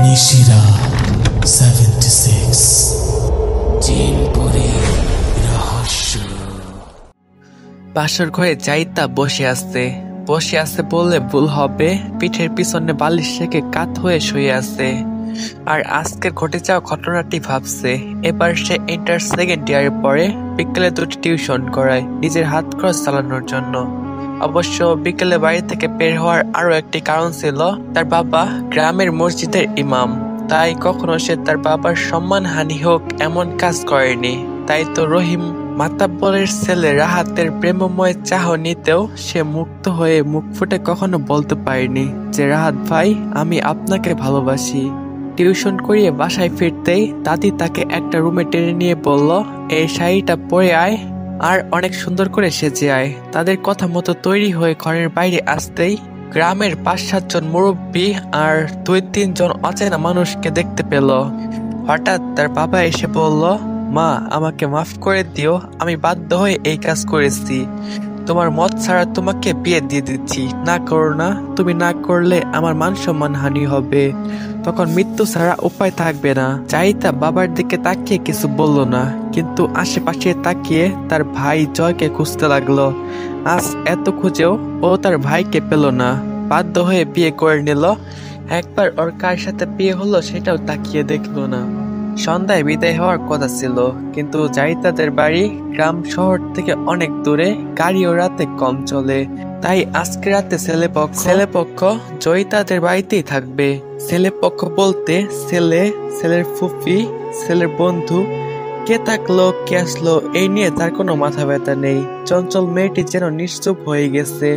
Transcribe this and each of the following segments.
নিশিরা 76 জিনপুরের রহস্য। বাসর ঘরে জাইতা বসে আছে বললে ভুল হবে। পিঠের পিছনে বালিশ রেখে কাত হয়ে শুয়ে আছে আর আজকের ঘটে যাওয়া ঘটনাটি ভাবছে। এবার সে ইন্টার সেকেন্ড ইয়ারে পড়ে, বিকেলে 2টি টিউশন করায় নিজের হাত খরচ চালানোর জন্য। অবশ্য বিকেলে বাড়ি থেকে বের হওয়ার আরো একটি কারণ ছিল, তার বাবা গ্রামের মসজিদের ইমাম, তাই কখনো সে তার বাবার সম্মানহানি হোক এমন কাজ করেনি। তাই তো রহিম মাতাব্বরের ছেলে রাহাতের প্রেমময় চাহনিতেও সে মুক্ত হয়ে মুখ ফুটে কখনো বলতে পারেনি যে রাহাত ভাই, আমি আপনাকে ভালোবাসি। টিউশন করিয়ে বাসায় ফিরতেই দাদি তাকে একটা রুমে টেনে নিয়ে বলল, এই শাড়িটা পরে আয় আর অনেক সুন্দর করে সেজে আয়। তাদের কথা মতো তৈরি হয়ে ঘরের বাইরে আসতেই গ্রামের 5-7 জন মুরব্বী আর 2-3 জন অচেনা মানুষকে দেখতে পেল। হঠাৎ তার বাবা এসে বলল, মা আমাকে মাফ করে দিও, আমি বাধ্য হয়ে এই কাজ করেছি। তোমার মত ছাড়া তোমাকে বিয়ে দিয়ে দিচ্ছি, না করো না, তুমি না করলে আমার মান সম্মান হানি হবে, তখন মৃত্যু ছাড়া উপায় থাকবে না। চাইতা বাবার দিকে তাকিয়ে কিছু বলল না, কিন্তু আশেপাশে তাকিয়ে তার ভাই জয়কে খুঁজতে লাগলো। আজ এত খুঁজেও ও তার ভাইকে পেল না, বাধ্য হয়ে বিয়ে করে নিল। একবার ওর কার সাথে বিয়ে হলো সেটাও তাকিয়ে দেখলো না। সন্ধ্যায় বিদায় হওয়ার কথা ছিল, কিন্তু জাইতাদের বাড়ি গ্রাম শহর থেকে অনেক দূরে, গাড়িও রাতে কম চলে, তাই আজকে রাতে ছেলেপক্ষ জয়িতাদের বাড়িতেই থাকবে। ছেলেপক্ষ বলতে ছেলের ফুফি, ছেলের বন্ধু, কে থাকলো কে আসলো এই নিয়ে তার কোনো মাথা ব্যথা নেই। চঞ্চল মেয়েটি যেন নিশ্চুপ হয়ে গেছে।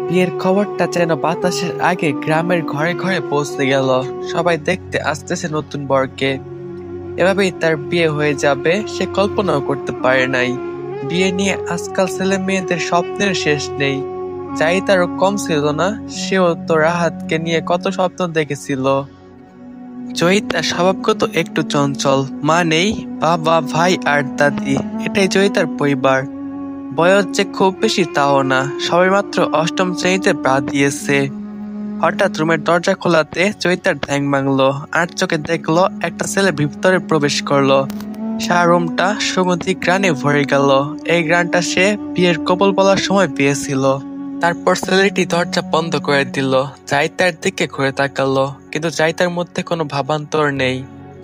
বিয়ের খবরটা যেন বাতাসের আগে গ্রামের ঘরে ঘরে পৌঁছে গেল। সবাই দেখতে আসতেছে নতুন বরকে। এভাবেই তার বিয়ে হয়ে যাবে সে কল্পনাও করতে পারে নাই। বিয়ে নিয়ে আজকাল ছেলে মেয়েদের স্বপ্নের শেষ নেই। যাই তারও কম ছিল না, সেও তো রাহাতকে নিয়ে কত স্বপ্ন দেখেছিল। জয়িতা স্বভাবগত একটু চঞ্চল, মা নেই, বাবা, ভাই আর দাদি, এটাই জয়িতার পরিবার। বয়স যে খুব বেশি তাও না, সবাই মাত্র 8ম শ্রেণীতে পা দিয়েছে। হঠাৎ রুমের দরজা খোলাতে জয়িতার ঠ্যাং ভাঙলো আর চোখে দেখলো একটা ছেলে ভিতরে প্রবেশ করলো। সারা রুমটা সুগন্ধি গ্রানে ভরে গেল। এই গ্রানটা সে বিয়ের কবল বলার সময় পেয়েছিল। তারপর ছেলেটি দরজা বন্ধ করে দিল, জাইতার দিকে ঘুরে তাকালো, কিন্তু জাইতার মধ্যে কোনো ভাবান্তর নেই।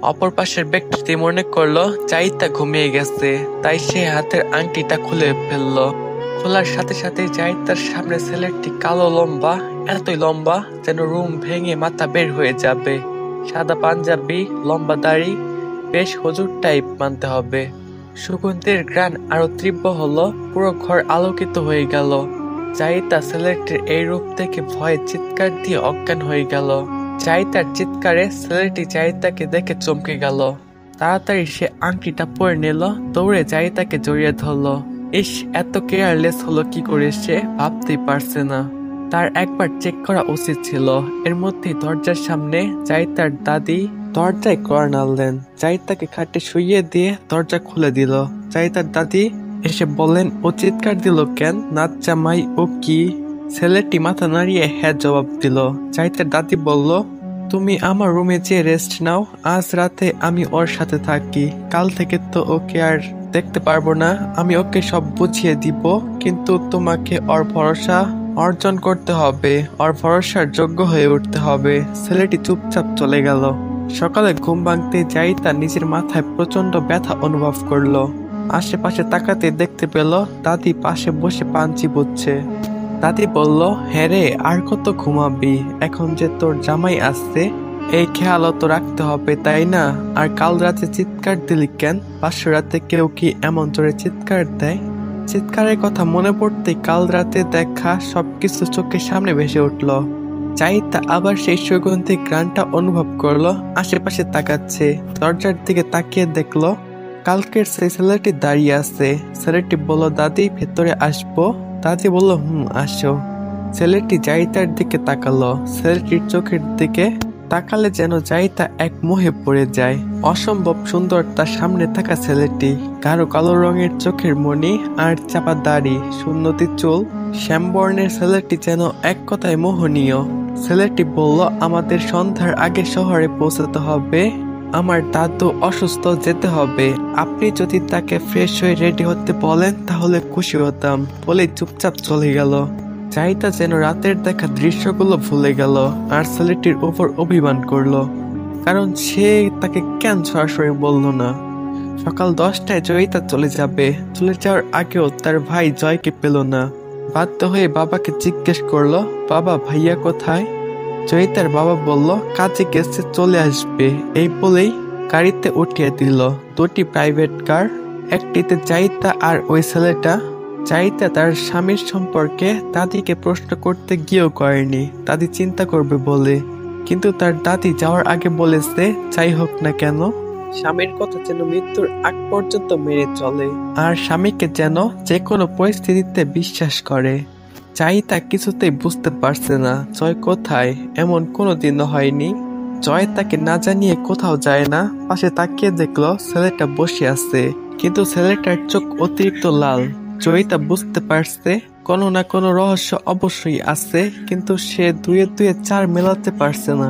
অপর পাশের ব্যক্তিটি মনে করলো জাইতা ঘুমিয়ে গেছে, তাই সে হাতের আংটিটা খুলে ফেললো। খোলার সাথে সাথে জাইতার সামনে ছেলেটি কালো লম্বা, এতই লম্বা যেন রুম ভেঙে মাথা বের হয়ে যাবে। সাদা পাঞ্জাবি, লম্বা দাড়ি, বেশ হুজুর টাইপ মানতে হবে। সুগন্ধির ঘ্রাণ আরো তীব্র হলো, পুরো ঘর আলোকিত হয়ে গেল। জাইতা ছেলেটির এই রূপ দেখে ভয়ে চিৎকার দিয়ে অজ্ঞান হয়ে গেল। জাইতার চিৎকারে ছেলেটি জাইতাকে দেখে চমকে গেল। তাড়াতাড়ি সে আংটিটা পরে নিল, দৌড়ে জাইতাকে জড়িয়ে ধরলো। ইস, এত কেয়ারলেস হলো কি করে সে ভাবতেই পারছে না। তার একবার চেক করা উচিত ছিল। এর মধ্যেই দরজার সামনে জাইতার দাদি দরজায় কড়া নাড়লেন। জাইতাকে খাটে শুইয়ে দিয়ে দরজা খুলে দিল। জাইতার দাদি এসে বললেন, ও চিৎকার দিল কেন, নাচ জামাই ও কি? ছেলেটি মাথা নাড়িয়ে হ্যাঁ জবাব দিল। জাইতার দাদি বলল, তুমি আমার রুমে যেয়ে রেস্ট নাও, আজ রাতে আমি ওর সাথে থাকি, কাল থেকে তো ওকে আর দেখতে পারবো না, আমি ওকে সব বুঝিয়ে দিব, কিন্তু তোমাকে ওর ভরসা অর্জন করতে হবে, ওর ভরসার যোগ্য হয়ে উঠতে হবে। ছেলেটি চুপচাপ চলে গেল। সকালে ঘুম ভাঙতে জাইতা নিজের মাথায় প্রচন্ড ব্যথা অনুভব করলো। আশেপাশে তাকাতে দেখতে পেল দাদি পাশে বসে পান চিবোচ্ছে। দাদি বলল, হ্যাঁ রে, আর কত ঘুমাবি, এখন যে তোর জামাই আসছে এই খেয়ালও তো রাখতে হবে, তাই না? আর কাল রাতে চিৎকার দিলি কেন? পাঁচশো রাতে কেউ কি এমন জোরে চিৎকার দেয়? চিৎকারের কথা মনে পড়তে কাল রাতে দেখা সবকিছু চোখের সামনে ভেসে উঠল। চাইতা আবার সেই সুগন্ধি ঘ্রাণটা অনুভব করলো। আশেপাশে তাকাচ্ছে, দরজার দিকে তাকিয়ে দেখলো কালকের সেই ছেলেটি দাঁড়িয়ে আছে। ছেলেটি বলল, দাদি ভেতরে আসবো? দাদি বলল, আসো। ছেলেটি জাইতার দিকে তাকালো। ছেলেটির চোখের দিকে তাকালে যেন জাহিতা এক মোহে পড়ে যায়। অসম্ভব সুন্দর তার সামনে থাকা ছেলেটি, গাঢ় কালো রঙের চোখের মণি আর চাপা দাড়ি, সুন্নতি চুল। শ্যামবর্ণের ছেলেটি যেন এক কথায় মোহনীয়। ছেলেটি বলল, আমাদের সন্ধ্যার আগে শহরে পৌঁছাতে হবে, আমার দাদু অসুস্থ, যেতে হবে। আপনি যদি তাকে ফ্রেশ হয়ে রেডি হতে বলেন তাহলে খুশি হতাম, বলে চুপচাপ চলে গেল। জাহিতা যেন রাতের দেখা দৃশ্যগুলো ভুলে গেল আর ছেলেটির উপর অভিমান করলো, কারণ সে তাকে কেন সরাসরি বলল না। সকাল 10টায় জয়িতা চলে যাবে। চলে যাওয়ার আগেও তার ভাই জয়কে পেল না। বাধ্য হয়ে বাবাকে জিজ্ঞেস করলো, বাবা ভাইয়া কোথায়? জয়িতার বাবা বলল, কাজে গেছে, চলে আসবে। এই বলেই গাড়িতে উঠিয়ে দিল 2টি প্রাইভেট কার। একটিতে জাহিতা আর ওই ছেলেটা। জাহিতা তার স্বামীর সম্পর্কে দাদিকে প্রশ্ন করতে গিয়েও করেনি, দাদি চিন্তা করবে বলে। কিন্তু তার দাদি যাওয়ার আগে বলেছে, যাই হোক না কেন স্বামীর কথা যেন মৃত্যুর আগ পর্যন্ত মেনে চলে, আর স্বামীকে যেন যে কোনো পরিস্থিতিতে বিশ্বাস করে। জাহিতা কিছুতেই বুঝতে পারছে না জয় কোথায়, এমন কোনোদিনও হয়নি। জয় তাকে না জানিয়ে কোথাও যায় না। পাশে তাকিয়ে দেখলো ছেলেটা বসে আছে, কিন্তু ছেলেটার চোখ অতিরিক্ত লাল। জয়িতা বুঝতে পারছে কোনো না কোনো রহস্য অবশ্যই আছে, কিন্তু সে দুয়ে দুয়ে 4 মেলাতে পারছে না।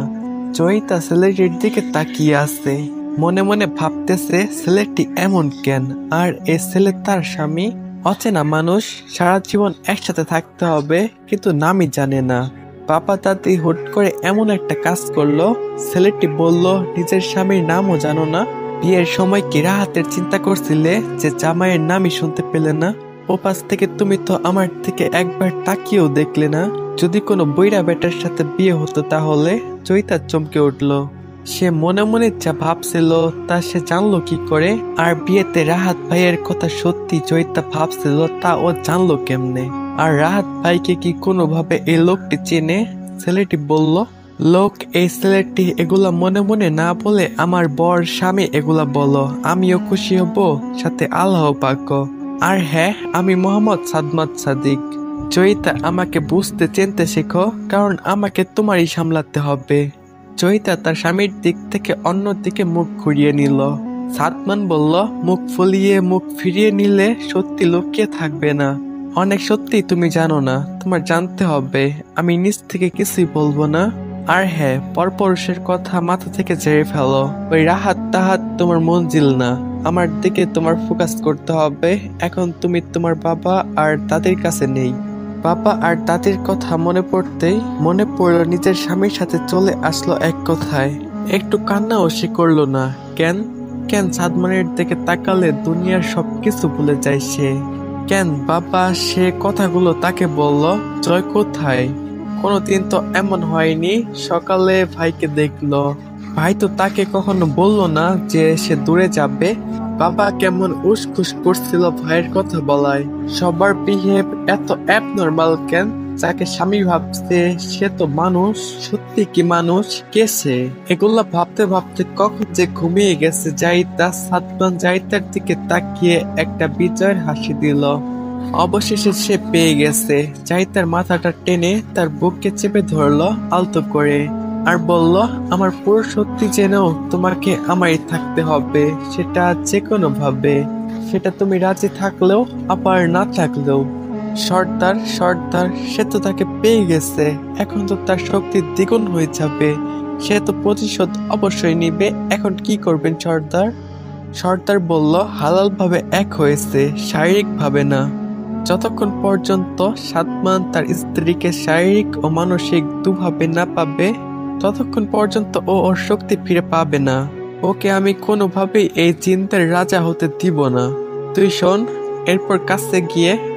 জয়িতা ছেলেটির দিকে তাকিয়ে আছে, মনে মনে ভাবতেছে ছেলেটি এমন কেন, আর এ ছেলে তার স্বামী। অচেনা মানুষ, সারা জীবন একসাথে থাকতে হবে, কিন্তু নামই জানে না। বাবা দাদি হুট করে এমন একটা কাজ করলো। ছেলেটি বলল, নিজের স্বামীর নামও জানো না? বিয়ের সময় কি রাহাতের চিন্তা করছিলে যে জামাইয়ের নামই শুনতে পেলে না? ওপাশ থেকে তুমি তো আমার থেকে একবার তাকিয়েও দেখলে না। যদি কোনো বইরা বেটার সাথে বিয়ে হতো তাহলে। জয়িতা চমকে উঠল। সে মনে মনে যা ভাবছিল তা সে জানলো কি করে? আর বিয়েতে রাহাত ভাইয়ের কথা সত্যি জয়িতা ভাবছিল তা ও জানলো কেমনে? আর রাহাত ভাইকে কি কোনোভাবে এই লোকটি চেনে? ছেলেটি বলল, লোক এই ছেলেটি এগুলা মনে মনে না বলে আমার বর স্বামী এগুলা বলো, আমিও খুশি হব, সাথে আল্লাহ পাক। আর হ্যাঁ, আমি মোহাম্মদ সাদমাত সাদিক। জয়িতা, আমাকে বুঝতে চিনতে শেখো, কারণ আমাকে তোমারই সামলাতে হবে। জয়িতা তার স্বামীর দিক থেকে অন্য দিকে মুখ ঘুরিয়ে নিল। সাদমান বলল, মুখ ফুলিয়ে মুখ ফিরিয়ে নিলে সত্যি লুকিয়ে থাকবে না। অনেক সত্যি তুমি জানো না, তোমার জানতে হবে। আমি নিজ থেকে কিছুই বলবো না। আর হ্যাঁ, পরপুরুষের কথা মাথা থেকে ঝেড়ে ফেলো। ওই রাহাত তাহাত তোমার মঞ্জিল না। আমার দিকে তোমার ফোকাস করতে হবে। এখন তুমি তোমার বাবা আর দাদির কাছে নেই। বাবা আর দাদির কথা মনে পড়তেই মনে পড়লো নিজের স্বামীর সাথে চলে আসলো এক কথায়। একটু কান্নাও সে করলো না। কেন কেন সাদমানের দিকে তাকালে দুনিয়ার সবকিছু ভুলে যায় সে? কেন বাবা সে কথাগুলো তাকে বলল? জয় কোথায়? কোনোদিন তো এমন হয়নি। সকালে ভাইকে দেখলো, ভাই তো তাকে কখনো বললো না যে সে দূরে যাবে। বাবা কেমন উসখুস করছিল ভাইয়ের কথা বলায়। সবার বিহেভ এত অ্যাবনর্মাল কেন? যাকে স্বামী ভাবছে সে তো মানুষ। সত্যি কি মানুষ? কেসে এগুলা ভাবতে ভাবতে কখন যে ঘুমিয়ে গেছে জাহিতা। সাদমান জাহিতার দিকে তাকিয়ে একটা বিজয়ের হাসি দিল। অবশেষে সে পেয়ে গেছে। জাহিতার মাথাটা টেনে তার বুককে চেপে ধরলো আলতো করে, আর বলল, আমার পুরো সত্যি জেনেও তোমাকে আমারই থাকতে হবে, সেটা যে কোনো ভাবে। সেটা তুমি রাজি থাকলেও আবার না থাকলেও। সর্দার সর্দার, সে তো তাকে পেয়ে গেছে, এখন তো তার শক্তি দ্বিগুণ হয়ে যাবে। সে তো প্রতিশোধ অবশ্যই নিবে। এখন কি করবেন সর্দার? সর্দার বলল, হালাল ভাবে এক হয়েছে, শারীরিক ভাবে না। যতক্ষণ পর্যন্ত সাদমান তার স্ত্রীকে শারীরিক ও মানসিক দুভাবে না পাবে, ততক্ষণ পর্যন্ত ও ওর শক্তি ফিরে পাবে না। ওকে আমি কোনোভাবেই এই চিন্তার রাজা হতে দিব না। তুই শোন। এরপর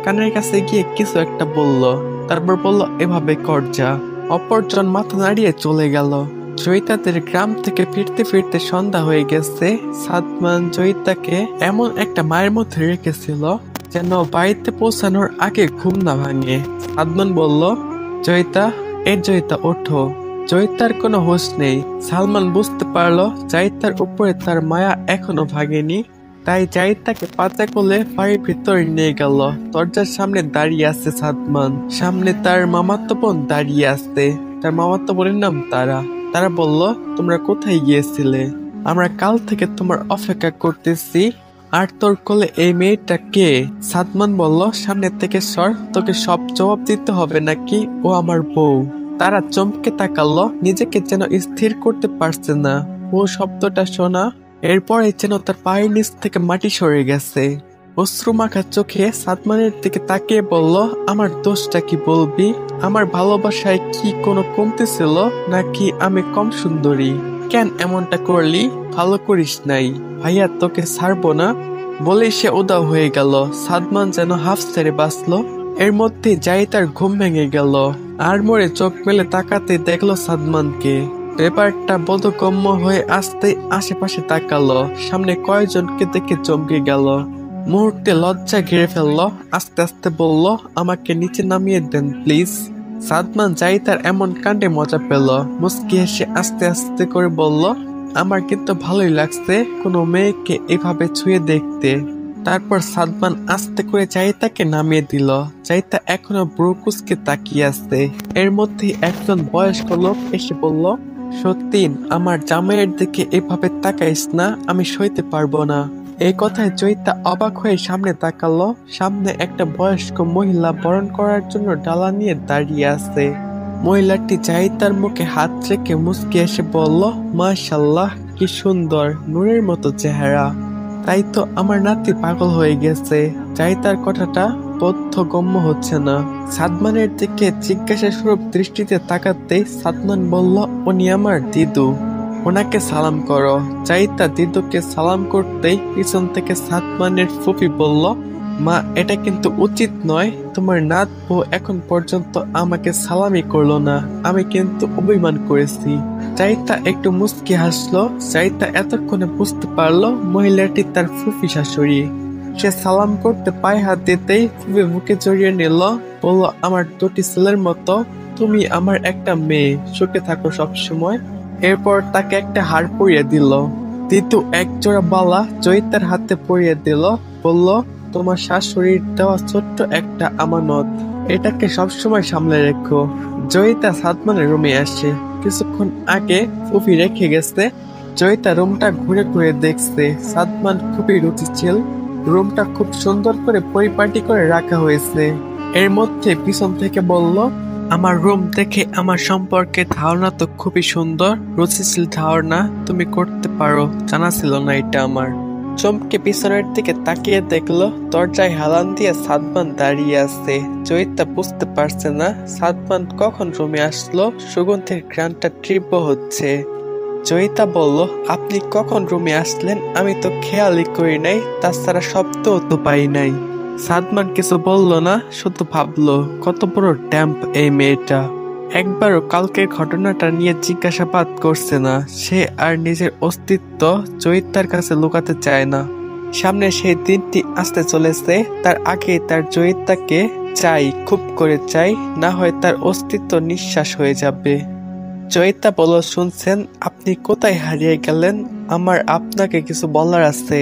কানের কাছে গিয়ে কিছু একটা বলল। তারপর বলল, এভাবে কর যা। অপরজন মাথা নাড়িয়ে চলে গেল। জয়িতাদের গ্রাম থেকে ফিরতে ফিরতে সন্ধ্যা হয়ে গেছে। সাদমান জয়িতাকে এমন একটা মায়ের মধ্যে রেখেছিল যেন বাড়িতে পৌঁছানোর আগে ঘুম না ভাঙে। সাদমান বলল, জয়িতা, জয়িতা ওঠো। জয়িতার কোনো হোশ নেই। সালমান বুঝতে পারলো জাহিতার উপরে তার মায়া এখনো ভাগেনি। তাই জাহিতাকে পাতা কোলে বাড়ির ভিতরে নিয়ে গেল। দরজার সামনে দাঁড়িয়ে আছে সাদমান। সামনে তার মামাতো বোন দাঁড়িয়ে আছে। তার মামাতো বোনের নাম তারা। তারা বলল, তোমরা কোথায় গিয়েছিলে? আমরা কাল থেকে তোমার অপেক্ষা করতেছি। আর তোর কোলে এই মেয়েটা কে? সাদমান বলল, সামনে থেকে সর, তোকে সব জবাব দিতে হবে নাকি? ও আমার বউ। তারা চমকে তাকালো, নিজেকে যেন স্থির করতে পারছে না। ও শব্দটা শোনা এরপরে যেন তার পায়ের নিচ থেকে মাটি সরে গেছে। অশ্রুমাখা চোখে সাদমানের দিকে তাকিয়ে বলল, আমার দোষটা কি বলবি? আমার ভালোবাসায় কি কোনো কমতি ছিল নাকি আমি কম সুন্দরী? কেন এমনটা করলি? ভালো করিস নাই। ভাইয়া তোকে ছাড়বো না বলেই সে উদাও হয়ে গেল। সাদমান যেন হাফ ছেড়ে বাঁচলো। এর মধ্যে যাই তার ঘুম ভেঙে গেল। আর মোড়ে চোখ মেলে তাকাতে দেখলো সাদমানকে। ব্যাপারটা বোধগম্য হয়ে আসতেই আশেপাশে তাকালো। সামনে কয়েকজনকে দেখে চমকে গেল। মুহূর্তে লজ্জা ঘিরে ফেললো। আস্তে আস্তে বলল, আমাকে নিচে নামিয়ে দেন প্লিজ। সাদমান যাই তার এমন কাণ্ডে মজা পেল। মুস্কি হেসে আস্তে আস্তে করে বলল, আমার কিন্তু ভালোই লাগছে কোনো মেয়েকে এভাবে ছুঁয়ে দেখতে। তারপর সাদমান আস্তে করে জাইতাকে নামিয়ে দিল। জাইতা এখনো ব্রুকুসকে তাকিয়ে আছে। এর মধ্যে একজন বয়স্ক লোক এসে বলল, সত্যিন আমার জামাইয়ের দিকে এভাবে তাকাইস না, আমি সইতে পারবো না। এই কথায় জয়িতা অবাক হয়ে সামনে তাকালো। সামনে একটা বয়স্ক মহিলা বরণ করার জন্য ডালা নিয়ে দাঁড়িয়ে আছে। মহিলাটি জাহিতার মুখে হাত রেখে মুচকি এসে বলল, মাশাআল্লাহ, কি সুন্দর, নূরের মতো চেহারা। তাই তো আমার নাতি পাগল হয়ে গেছে। জাহিতার কথাটা বোধগম্য হচ্ছে না। সাদমানের দিকে জিজ্ঞাসা স্বরূপ দৃষ্টিতে তাকাতেই সাদমান বলল, উনি আমার দিদু, ওনাকে সালাম করো। জাহিতা দিদুকে সালাম করতেই পিছন থেকে সাদমানের ফুফি বলল, মা, এটা কিন্তু উচিত নয়। তোমার নাত বউ এখন পর্যন্ত আমাকে সালামই করলো না, আমি কিন্তু অভিমান করেছি। জাহিতা একটু মুচকি হাসলো। জাহিতা এতক্ষণে বুঝতে পারলো মহিলাটি তার ফুফি শাশুড়ি। সে সালাম করতে পায়ে হাত দিতেই ফুফি বুকে জড়িয়ে নিল। বলল, আমার দুটি ছেলের মতো তুমি আমার একটা মেয়ে, সুখে থাকো সবসময়। এরপর তাকে একটা হার পরিয়ে দিল। দিদু এক জোড়া বালা জয়িতার হাতে পরিয়ে দিল। বলল, তোমার শাশুড়ির দেওয়া ছোট্ট একটা আমানত, এটাকে সবসময় সামলে রেখো। জয়িতা সাদমানের রুমে আসে। কিছুক্ষণ আগে ফুফি রেখে গেছে। জয়িতা রুমটা ঘুরে ঘুরে দেখছে। সাদমান খুবই রুচিশীল। রুমটা খুব সুন্দর করে পরিপাটি করে রাখা হয়েছে। এর মধ্যে পিছন থেকে বলল, আমার রুম দেখে আমার সম্পর্কে ধারণা তো খুবই সুন্দর, রুচিশীল ধারণা তুমি করতে পারো, জানা ছিল না এটা আমার। চমকে পিছনের দিকে তাকিয়ে দেখলো দরজায় হেলান দিয়ে সাদমান দাঁড়িয়ে আছে। জয়িতা বুঝতে পারছে না সাদমান কখন রুমে আসলো। সুগন্ধের ঘ্রাণটা তীব্র হচ্ছে। জয়িতা বলল, আপনি কখন রুমে আসলেন? আমি তো খেয়ালই করি নাই, তাছাড়া শব্দও তো পাই নাই। সাদমান কিছু বলল না, শুধু ভাবলো কত বড় ড্যাম্প এই মেয়েটা। একবারও কালকের ঘটনাটা নিয়ে জিজ্ঞাসাবাদ করছে না। সে আর নিজের অস্তিত্ব জয়িতার কাছে লুকাতে চায় না। সামনে সেই দিনটি আসতে চলেছে। তার আগে তার জয়িতাকে চাই, খুব করে চাই, না হয় তার অস্তিত্ব নিঃশ্বাস হয়ে যাবে। জয়িতা বলল, শুনছেন, আপনি কোথায় হারিয়ে গেলেন? আমার আপনাকে কিছু বলার আছে।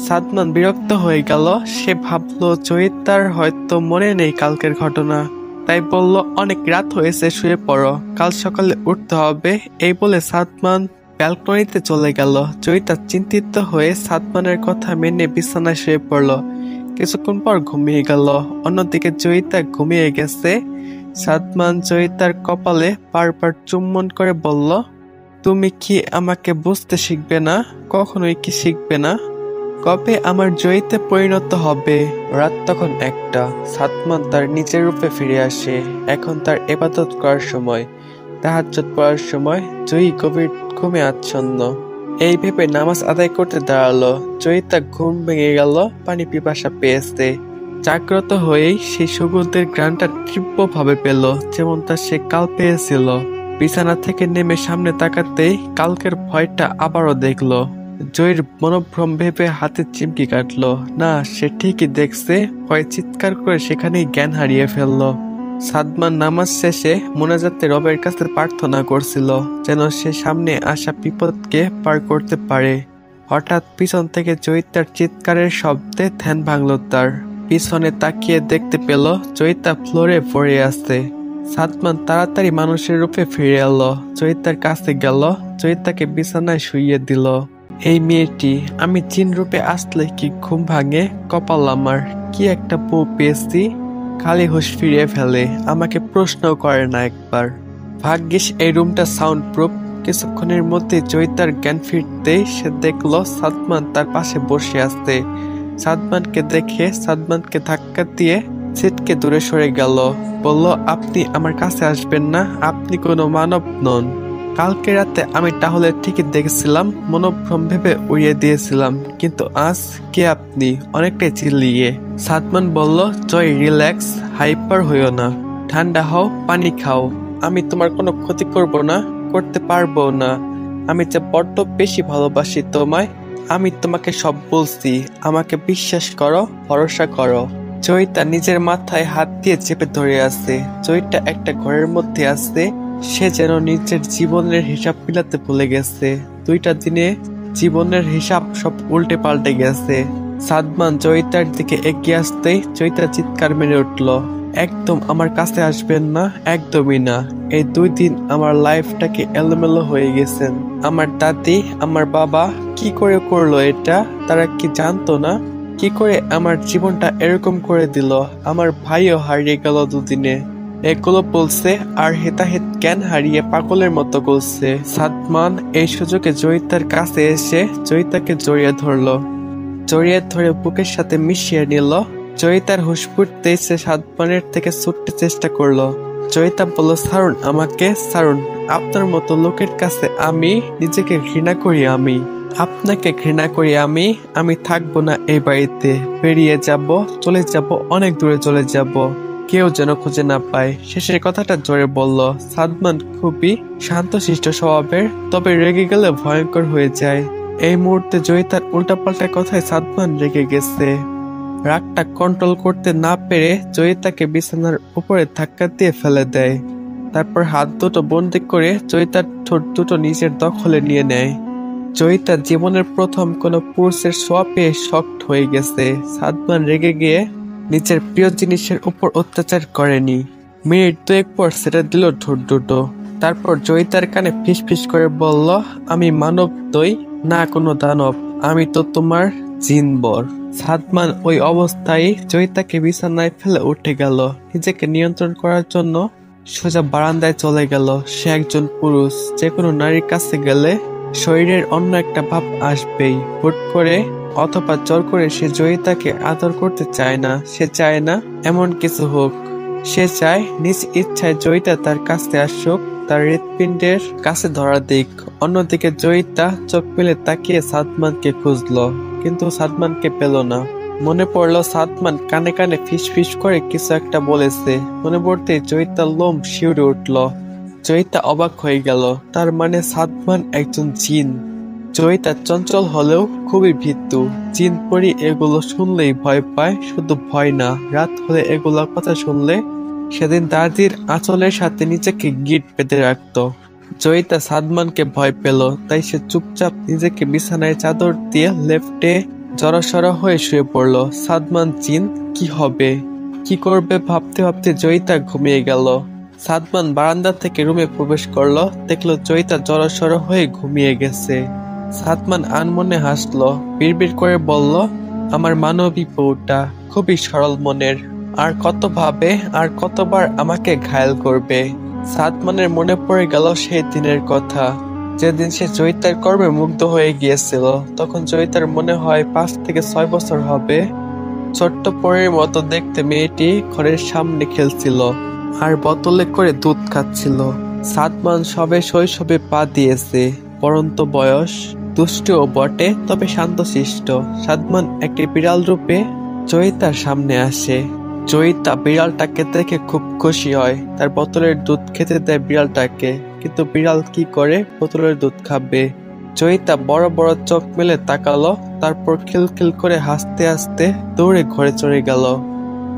সাদমান বিরক্ত হয়ে গেল। সে ভাবলো জয়িতার হয়তো মনে নেই কালকের ঘটনা। তাই বলল, অনেক রাত হয়েছে, শুয়ে পড়ো, কাল সকালে উঠতে হবে। এই বলে সাদমান ব্যালকনিতে চলে গেল। জয়িতা চিন্তিত হয়ে সাদমানের কথা মেনে বিছানায় শুয়ে পড়ল। কিছুক্ষণ পর ঘুমিয়ে গেল। অন্যদিকে জয়িতা ঘুমিয়ে গেছে। সাদমান জয়িতার কপালে বারবার চুম্বন করে বলল, তুমি কি আমাকে বুঝতে শিখবে না? কখনোই কি শিখবে না? কবে আমার জয়িতে পরিণত হবে? রাত তখন 1টা। সাদমান তার নিজের রূপে ফিরে আসে। এখন তার ইবাদত করার সময়, তাহাজ্জুদ পড়ার সময়। জয়ী গভীর ঘুমে আচ্ছন্ন। এই ভেবে নামাজ আদায় করতে দাঁড়ালো। জয়িতা ঘুম ভেঙে গেল, পানি পিপাসা পেয়েছে। জাগ্রত হয়েই সেই সুগন্ধের ঘ্রাণটা তীব্রভাবে পেল, যেমনটা সে কাল পেয়েছিল। বিছানা থেকে নেমে সামনে তাকাতেই কালকের ভয়টা আবারও দেখলো। জয়ীর মনোভ্রম ভেবে হাতে চিমকি কাটলো। না, সে ঠিকই দেখছে। ভয় চিৎকার করে সেখানেই জ্ঞান হারিয়ে ফেললো। সাদমান নামাজ শেষে মোনাজাতে রবের কাছে প্রার্থনা করছিল, যেন সে সামনে আসা বিপদকে পার করতে পারে। হঠাৎ পিছন থেকে জয়িতার চিৎকারের শব্দে ধ্যান ভাঙল তার। পিছনে তাকিয়ে দেখতে পেল জয়িতা ফ্লোরে পড়ে আছে। সাদমান তাড়াতাড়ি মানুষের রূপে ফিরে এলো, চৈতার কাছে গেল, চৈতাকে বিছানায় শুইয়ে দিল। এই মেয়েটি, আমি জিন রূপে আসলে কি ঘুম ভাঙে? কপাল আমার, কি একটা বউ পেয়েছি। খালি হুঁশ ফিরিয়ে ফেলে, আমাকে প্রশ্ন করে না একবার। ভাগ্যিস এই রুমটা সাউন্ড প্রুফ। কিছুক্ষণের মধ্যে চৈতার জ্ঞান ফিরতেই সে দেখলো সাদমান তার পাশে বসে আছে। সাদমানকে দেখে সাদমানকে ধাক্কা দিয়ে ছিটকে দূরে সরে গেল। বলল, আপনি আমার কাছে আসবেন না, আপনি কোনো মানব নন। কালকে রাতে আমি তাহলে ঠিকই দেখেছিলাম, মনোভ্রম ভেবে উড়িয়ে দিয়েছিলাম, কিন্তু আজ কে আপনি? অনেকটাই চিল্লিয়ে সাদমান বলল, জয় রিল্যাক্স, হাইপার হইও না, ঠান্ডা হও, পানি খাও। আমি তোমার কোনো ক্ষতি করব না, করতে পারবো না। আমি যে বড্ড বেশি ভালোবাসি তোমায়। আমি তোমাকে সব বলছি, আমাকে বিশ্বাস করো, ভরসা করো। চৈতা নিজের মাথায় হাত দিয়ে চেপে ধরে আছে। চৈতা একটা ঘরের মধ্যে আছে, সে যেন নিজের জীবনের হিসাব মিলাতে ভুলে গেছে। 2টা দিনে জীবনের হিসাব সব উল্টে পাল্টে গেছে। সাদমান চৈতার দিকে এগিয়ে আসতেই চৈতা চিৎকার মেরে উঠল, একদম আমার কাছে আসবেন না, একদমই না। এই 2 দিন আমার লাইফটাকে এলোমেলো হয়ে গেছেন। আমার দাদি, আমার বাবা কি করে করলো এটা? তারা কি জানতো না? কি করে আমার জীবনটা এরকম করে দিল? আমার ভাইও হারিয়ে গেল 2 দিনে। এগুলো বলছে আর হেতাহেত জ্ঞান হারিয়ে পাগলের মতো করছে। সাদমান এই সুযোগে জয়িতার কাছে এসে জয়িতাকে জড়িয়ে ধরলো। জড়িয়ে ধরে বুকের সাথে মিশিয়ে নিল। জয়িতার হুঁশ ফুটতেই সে সাদমানের থেকে ছুটতে চেষ্টা করলো। জয়িতা বলল, ছাড়ুন আমাকে, ছাড়ুন। আপনার মতো লোকের কাছে আমি নিজেকে ঘৃণা করি। আমি আপনাকে ঘৃণা করি। আমি থাকবো না এই বাড়িতে। বেরিয়ে যাব, চলে যাব, অনেক দূরে চলে যাব, কেউ যেন খুঁজে না পায়। শেষের কথাটা জোরে বলল। সাদমান খুবই শান্তশিষ্ট স্বভাবের, তবে রেগে গেলে ভয়ঙ্কর হয়ে যায়। এই মুহূর্তে জয়িতার উল্টাপাল্টা কথায় সাদমান রেগে গেছে। রাগটা কন্ট্রোল করতে না পেরে জয়িতাকে বিছানার উপরে ধাক্কা দিয়ে ফেলে দেয়। তারপর হাত দুটো বন্দি করে জয়িতার ঠোঁট দুটো নিজের দখলে নিয়ে নেয়। জয়িতা জীবনের প্রথম কোনো পুরুষের ছোঁয়া পেয়ে শকড হয়ে গেছে। সাদমান রেগে গিয়ে নিজের প্রিয় জিনিসের উপর অত্যাচার করেনি। মিনিট 2 পর সেটা দিল ঠোঁট দুটো। তারপর জয়িতার কানে ফিস ফিস করে বলল, আমি মানব নই, না কোনো দানব, আমি তো তোমার জিনবর। সাদমান ওই অবস্থায় জয়িতাকে বিছানায় ফেলে উঠে গেল। নিজেকে নিয়ন্ত্রণ করার জন্য সোজা বারান্দায় চলে গেল। সে একজন পুরুষ, যে কোনো নারীর কাছে গেলে শরীরের অন্য একটা ভাব আসবেই। হুট করে অথবা জোর করে সে জয়িতাকে আদর করতে চায় না। সে চায় না এমন কিছু হোক। সে চায় নিজ ইচ্ছায় জয়িতা তার কাছে আসুক, তার হৃৎপিণ্ডের কাছে ধরা দিক। অন্যদিকে জয়িতা চোখ মেলে তাকিয়ে সাদমানকে খুঁজলো, কিন্তু সাদমানকে পেল না। মনে পড়লো সাদমান কানে কানে ফিস ফিস করে কিছু একটা বলেছে। মনে পড়তে জয়িতার লোম শিউরে উঠল। জয়িতা অবাক হয়ে গেল, তার মানে সাদমান একজন জিন। জয়িতা চঞ্চল হলেও খুবই ভীতু। জিন পরি এগুলো শুনলেই ভয় পায়। শুধু ভয় না, রাত হলে এগুলোর কথা শুনলে সেদিন দাদির আঁচলের সাথে নিজেকে গিট বেঁধে রাখত। জয়িতা সাদমানকে ভয় পেল, তাই সে চুপচাপ নিজেকে বিছানায় চাদর দিয়ে লেফটে জড়সড় হয়ে শুয়ে পড়ল। সাদমান জিন, কি হবে, কি করবে ভাবতে ভাবতে জয়িতা ঘুমিয়ে গেল। সাদমান বারান্দা থেকে রুমে প্রবেশ করলো, দেখলো জয়িতা জড়সড় হয়ে ঘুমিয়ে গেছে। সাদমান আনমনে হাসলো, বিড়বিড় করে বলল, আমার মানবী বউটা খুবই সরল মনের, আর কত ভাবে আর কতবার আমাকে ঘায়েল করবে। সাদমানের মনে পড়ে গেল সেই দিনের কথা, যেদিন সে জয়িতার কর্মে মুগ্ধ হয়ে গিয়েছিল। তখন জয়িতার মনে হয় 5 থেকে 6 বছর হবে। ছোট্ট পরের মতো দেখতে মেয়েটি ঘরের সামনে খেলছিল আর বোতলে করে দুধ খাচ্ছিল। সাদমান সবে শৈশবে পা দিয়েছে, পরন্ত বয়স, দুষ্টও বটে, তবে শান্তশিষ্ট। সাদমান একটি বিড়াল রূপে জয়িতার সামনে আসে। জয়িতা বিড়ালটাকে দেখে খুব খুশি হয়, তার বোতলের দুধ খেতে দেয় বিড়ালটাকে। কিন্তু বিড়াল কি করে বোতলের দুধ খাবে? জয়িতা বড় বড় চোখ মেলে তাকালো, তারপর খিলখিল করে হাসতে হাসতে দৌড়ে ঘরে চলে গেল।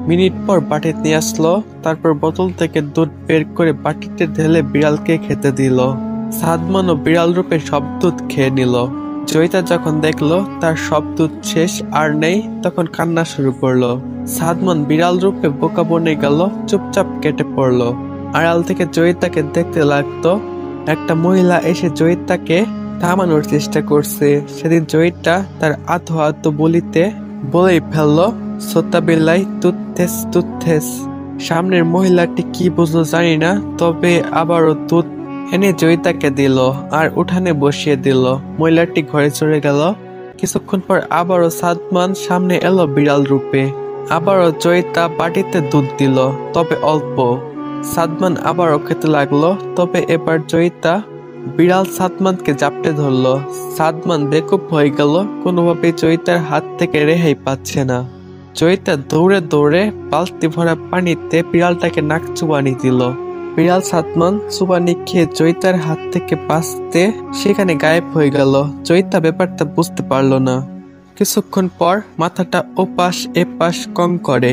মিনিট পর বাটি নিয়ে আসলো, তারপর বোতল থেকে দুধ বের করে বাটিতে ঢেলে বিড়ালকে খেতে দিল। সাদমানও বিড়াল রূপে সব দুধ খেয়ে নিল। জয়িতা যখন দেখলো তার সব দুধ শেষ আর নেই, তখন কান্না শুরু করলো। সাদমান বিড়াল রূপে বোকা বনে গেল, চুপচাপ কেটে পড়লো। আড়াল থেকে জয়িতাকে দেখতে লাগতো। একটা মহিলা এসে জয়িতাকে থামানোর চেষ্টা করছে। সেদিন জয়িতা তার আধো আধো বলিতে বলেই ফেললো, সোতা বিল্লাই তুথেস তুথেস। সামনের মহিলাটি কি বুঝলো জানি না, তবে আবারও দুধ এনে জয়িতাকে দিল আর উঠানে বসিয়ে দিল। মহিলাটি ঘরে চলে গেল। কিছুক্ষণ পর আবারও সাদমান সামনে এলো বিড়াল রূপে। আবারও জয়িতা বাটিতে দুধ দিল, তবে অল্প। সাদমান আবারও খেতে লাগলো, তবে এবার জয়িতা বিড়াল সাদমানকে জাপটে ধরলো। সাদমান বেকুব হয়ে গেল, কোনোভাবে জয়িতার হাত থেকে রেহাই পাচ্ছে না। জয়িতা দৌড়ে দৌড়ে বালতি ভরা পানিতে বিড়ালটাকে নাক চুবানি দিল। বিড়াল সাদমান চুবানি খেয়ে জয়িতার হাত থেকে বাঁচতে সেখানে গায়েব হয়ে গেল। জয়িতা ব্যাপারটা বুঝতে পারলো না। কিছুক্ষণ পর মাথাটা ওপাশ এপাশ কম করে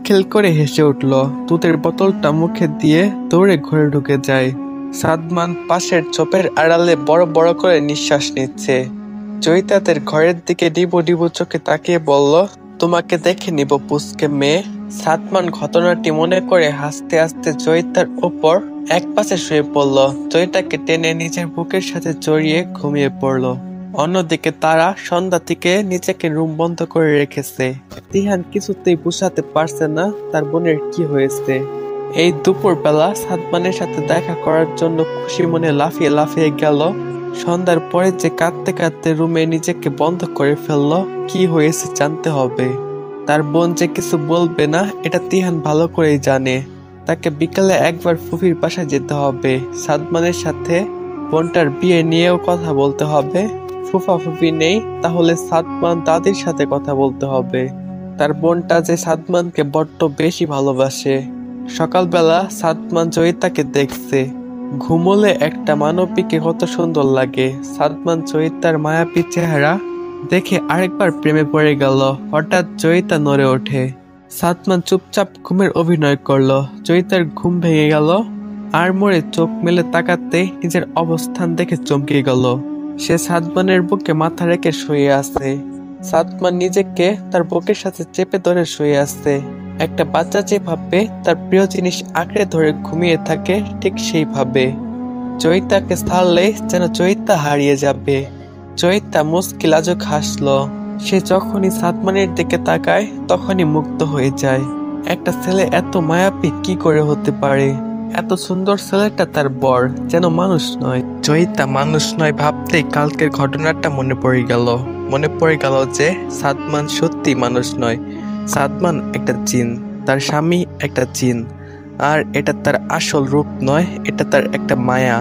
খেল করে হেসে উঠল। দুধের বোতলটা মুখে দিয়ে দৌড়ে ঘরে ঢুকে যায়। সাদমান পাশের ঝোপের আড়ালে বড় বড় করে নিঃশ্বাস নিচ্ছে। জয়িতাদের ঘরের দিকে ডিবো ডিবো চোখে তাকিয়ে বলল, তোমাকে দেখে নিব পুচকে মেয়ে। সাদমান ঘটনাটি মনে করে হাসতে হাসতে জয়িতার ওপর এক পাশে শুয়ে পড়ল। জয়িতাকে টেনে নিজের বুকের সাথে জড়িয়ে ঘুমিয়ে পড়ল। অন্যদিকে তারা সন্ধ্যা থেকে নিজেকে রুম বন্ধ করে রেখেছে। তিহান কিছুতেই বুঝাতে পারছে না তার বোনের কি হয়েছে। এই দুপুর বেলা সাদমানের সাথে দেখা করার জন্য খুশি মনে লাফিয়ে লাফিয়ে গেল। সন্ধ্যার পরে যে কাঁদতে কাঁদতে রুমে নিজেকে বন্ধ করে ফেললো। কি হয়েছে জানতে হবে। তার বোন যে কিছু বলবে না এটা তিহান ভালো করেই জানে। তাকে বিকালে একবার ফুফির বাসায় যেতে হবে। সাদমানের সাথে বোনটার বিয়ে নিয়েও কথা বলতে হবে। ফুফা ফুফি নেই, তাহলে সাদমান দাদির সাথে কথা বলতে হবে। তার বোনটা যে সাদমানকে বড্ড বেশি ভালোবাসে। সকালবেলা সাদমান জয়িতাকে দেখছে। ঘুমোলে একটা মানবীকে কত সুন্দর লাগে। সাদমান জয়িতার মায়াবী চেহারা দেখে আরেকবার প্রেমে পড়ে গেল। হঠাৎ জয়িতা নড়ে ওঠে। সাদমান চুপচাপ ঘুমের অভিনয় করলো। জয়িতার ঘুম ভেঙে গেল। আর মোড়ে চোখ মেলে তাকাতে নিজের অবস্থান দেখে চমকে গেল। সে সাদমানের বুকে মাথা রেখে শুয়ে আছে। সাদমান নিজেকে তার বুকের সাথে চেপে ধরে শুয়ে আছে। একটা বাচ্চা যেভাবে তার প্রিয় জিনিস আঁকড়ে ধরে ঘুমিয়ে থাকে ঠিক সেইভাবে। জয়িতাকে ছাড়লে যেন জয়িতা হারিয়ে যাবে। জয়িতা মুস্কি লাজুক হাসলো। সে যখনই সাদমানের দিকে তাকায় তখনই মুগ্ধ হয়ে যায়। একটা ছেলে এত মায়াবী কি করে হতে পারে? এত সুন্দর ছেলেটা তার বর, যেন মানুষ নয়। জয়িতা মানুষ নয় ভাবতেই কালকের ঘটনাটা মনে পড়ে গেল যে সাদমান সত্যি মানুষ নয়। সাদমান একটা জিন, তার স্বামী একটা জিন। আর এটা তার আসল রূপ নয়, এটা তার একটা মায়া।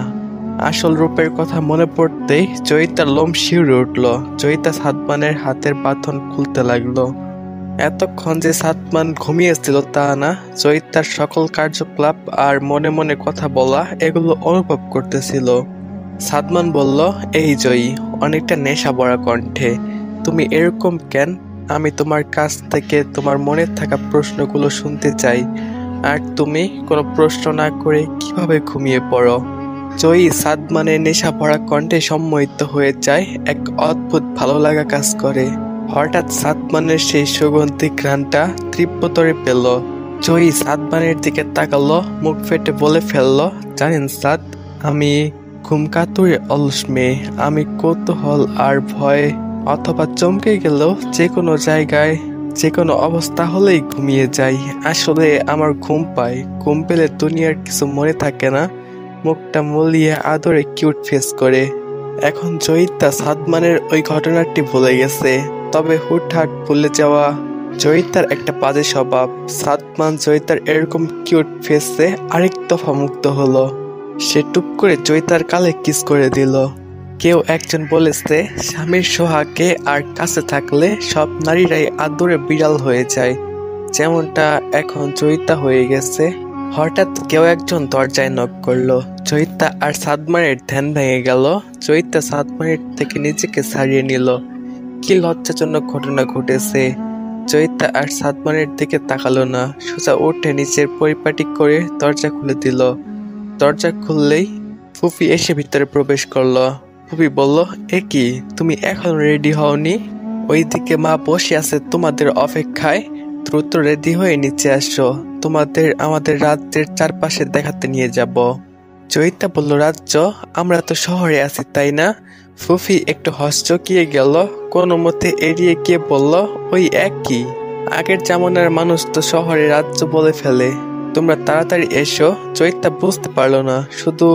আসল রূপের কথা মনে পড়তেই জয়িতার লোম শিউরে উঠল। জয়িতা সাদমানের হাতের বাঁধন খুলতে লাগলো। এতক্ষণ যে সাদমান ঘুমিয়েছিল তা না, জয়িতার সকল কার্যকলাপ আর মনে মনে কথা বলা এগুলো অনুভব করতেছিল। সাদমান বলল, এই জয়ী, অনেকটা নেশা ভরা কণ্ঠে, তুমি এরকম কেন? আমি তোমার কাছ থেকে তোমার মনে থাকা প্রশ্নগুলো শুনতে চাই। আর তুমি কোনো প্রশ্ন না করে কিভাবে ঘুমিয়ে পড়ো? জয়ী সাদমানের নেশা ভরা কণ্ঠে সম্মোহিত হয়ে যায়। এক অদ্ভুত ভালো লাগা কাজ করে। হঠাৎ সাদমানের সেই সুগন্ধি ঘ্রাণটা তীব্রতরে পেল। জয়ী সাদমানের দিকে তাকালো, মুখ ফেটে বলে ফেললো, জানেন সাদ, আমি ঘুমকাতুরে অলস মেয়ে। আমি কৌতূহল আর ভয় অথবা চমকে গেলেও যে কোনো জায়গায় যে কোনো অবস্থা হলেই ঘুমিয়ে যাই। আসলে আমার ঘুম পায়। ঘুম পেলে দুনিয়ার কিছু মনে থাকে না। মুখটা মুলিয়ে আদরে কিউট ফেস করে। এখন জয়িতা সাদমানের ওই ঘটনাটি ভুলে গেছে, তবে হুটহাট ভুলে যাওয়া জয়িতার একটা বাজে স্বভাব। সাদমান জয়িতার এরকম কিউট ফেসে আরেক দফা মুগ্ধ হলো। সে টুপ করে জয়িতার গালে কিস করে দিল। কেউ একজন বলেছে, স্বামীর সোহাগে আর কাছে থাকলে সব নারীরাই আদরে বিড়াল হয়ে যায়, যেমনটা এখন জয়িতা হয়ে গেছে। হঠাৎ কেউ একজন দরজায় নক করলো। জয়িতা আর সাদমানের ধ্যান ভেঙে গেল। জয়িতা সাদমানের থেকে নিজেকে ছাড়িয়ে নিল। কি লজ্জাজনক ঘটনা ঘটেছে। জয়িতা আর সাদমানের দিকে তাকালো না, সোজা উঠে নিচের পরিপাটি করে দরজা খুলে দিল। দরজা খুললেই ফুফি এসে ভিতরে প্রবেশ করলো। ফুফি বলল, এ কি, তুমি এখন রেডি হওনি? ওইদিকে মা বসে আছে তোমাদের অপেক্ষায়, দ্রুত রেডি হয়ে নিচে আসো। তোমাদের আমাদের রাজ্যের চারপাশে দেখাতে নিয়ে যাব। জয়িতা বলল, রাজ্য? আমরা তো শহরে আছি, তাই না? ফুফি একটু হকচকিয়ে গেল, কোনো মতে এড়িয়ে গিয়ে বলল, ওই একই। আগের জামানার মানুষ তো শহরে রাজ্য বলে ফেলে। তোমরা তাড়াতাড়ি এসো। জয়িতা বুঝতে পারলো না শুধু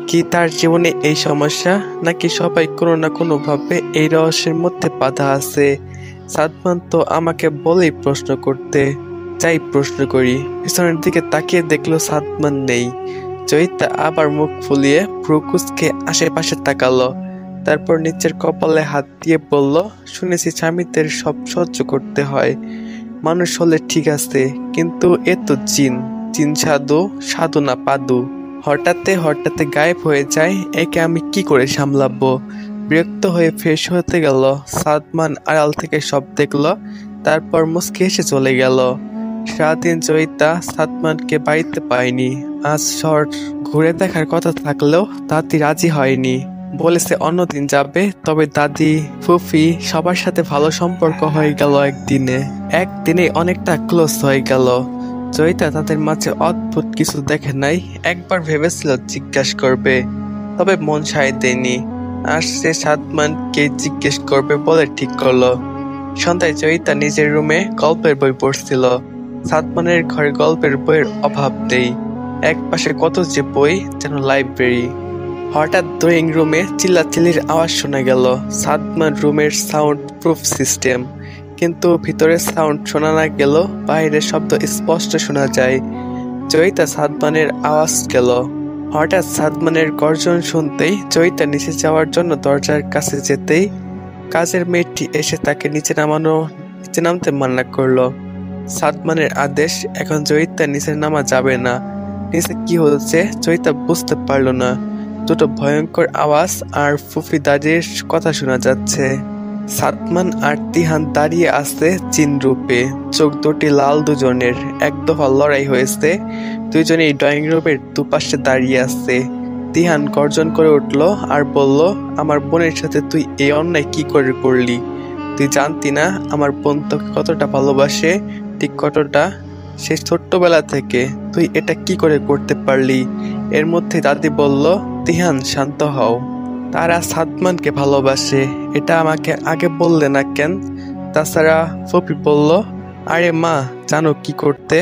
কি তার জীবনে এই সমস্যা, নাকি সবাই কোনো না কোনো ভাবে এই রহস্যের মধ্যে বাধা আছে। সাদমান তো আমাকে বলেই প্রশ্ন করতে। যাই প্রশ্ন করি। পিছনের দিকে তাকিয়ে দেখলো সাদমান নেই। জয়িতা আবার মুখ ফুলিয়ে ভ্রু কুঁচকে আশেপাশে তাকালো, তারপর নিচের কপালে হাত দিয়ে বলল, শুনেছি স্বামীদের সব সহ্য করতে হয়। মানুষ হলে ঠিক আছে, কিন্তু এ তো জিন। জিন সাধু, সাধু না পাদু। হঠাৎ গায়েব হয়ে যায়, একে আমি কি করে সামলাবো? বিরক্ত হয়ে ফ্রেশ হতে গেল। সাদমান আড়াল থেকে সব দেখলো, তারপর মুচকি এসে চলে গেল। সারাদিন জয়িতা সাদমানকে বাড়িতে পায়নি। আজ শহর ঘুরে দেখার কথা থাকলেও দাদি রাজি হয়নি। বলেছে অন্যদিন যাবে, তবে দাদি, ফুফি সবার সাথে ভালো সম্পর্ক হয়ে গেল। একদিনে অনেকটা ক্লোজ হয়ে গেল। জয়িতা তাদের মাঝে অদ্ভুত কিছু দেখে নাই। একবার ভেবেছিল জিজ্ঞাসা করবে, তবে মন সায় দেয়নি। আর সে সাদমানকে জিজ্ঞেস করবে বলে ঠিক করলো। সন্ধ্যায় জয়িতা নিজের রুমে গল্পের বই পড়ছিল। সাদমানের ঘরে গল্পের বইয়ের অভাব নেই। এক পাশে কত যে বই, যেন লাইব্রেরি। হঠাৎ ড্রয়িং রুমে চিল্লাচিল্লির আওয়াজ শোনা গেল। সাদমান রুমের সাউন্ড প্রুফ সিস্টেম, কিন্তু ভিতরে সাউন্ড শোনা না গেল বাইরের শব্দ স্পষ্ট শোনা যায়। জয়িতা সাদমানের আওয়াজ গেল। হঠাৎ সাদমানের গর্জন শুনতেই জয়িতা নিচে যাওয়ার জন্য দরজার কাছে যেতেই কাজের মেয়েটি এসে তাকে নিচে নামতে মানা করলো। সাদমানের আদেশ, এখন জয়িতা নিচে নামা যাবে না। নিচে কি হচ্ছে জয়িতা বুঝতে পারল না। দুটো ভয়ঙ্কর আওয়াজ আর ফুফি দাদির কথা শোনা যাচ্ছে। সাদমান আর তিহান দাঁড়িয়ে আছে জিন রূপে, চোখ দুটি লাল দুজনের। এক দফা লড়াই হয়েছে। দুইজনেই ড্রয়িং রুমের দুপাশে দাঁড়িয়ে আছে। তিহান গর্জন করে উঠল আর বলল, আমার বোনের সাথে তুই এই অন্যায় কি করে করলি? তুই জানতি না আমার বোন তোকে কতটা ভালোবাসে? ঠিক কতটা? সে ছোট্টবেলা থেকে। তুই এটা কি করে করতে পারলি? এর মধ্যে দাদি বলল, তিহান শান্ত হও, তারা সাদমানকে ভালোবাসে। এটা আমাকে আগে বললে না কেন? তাছাড়া ফুপি বলল, আরে মা, জানো কি করতে?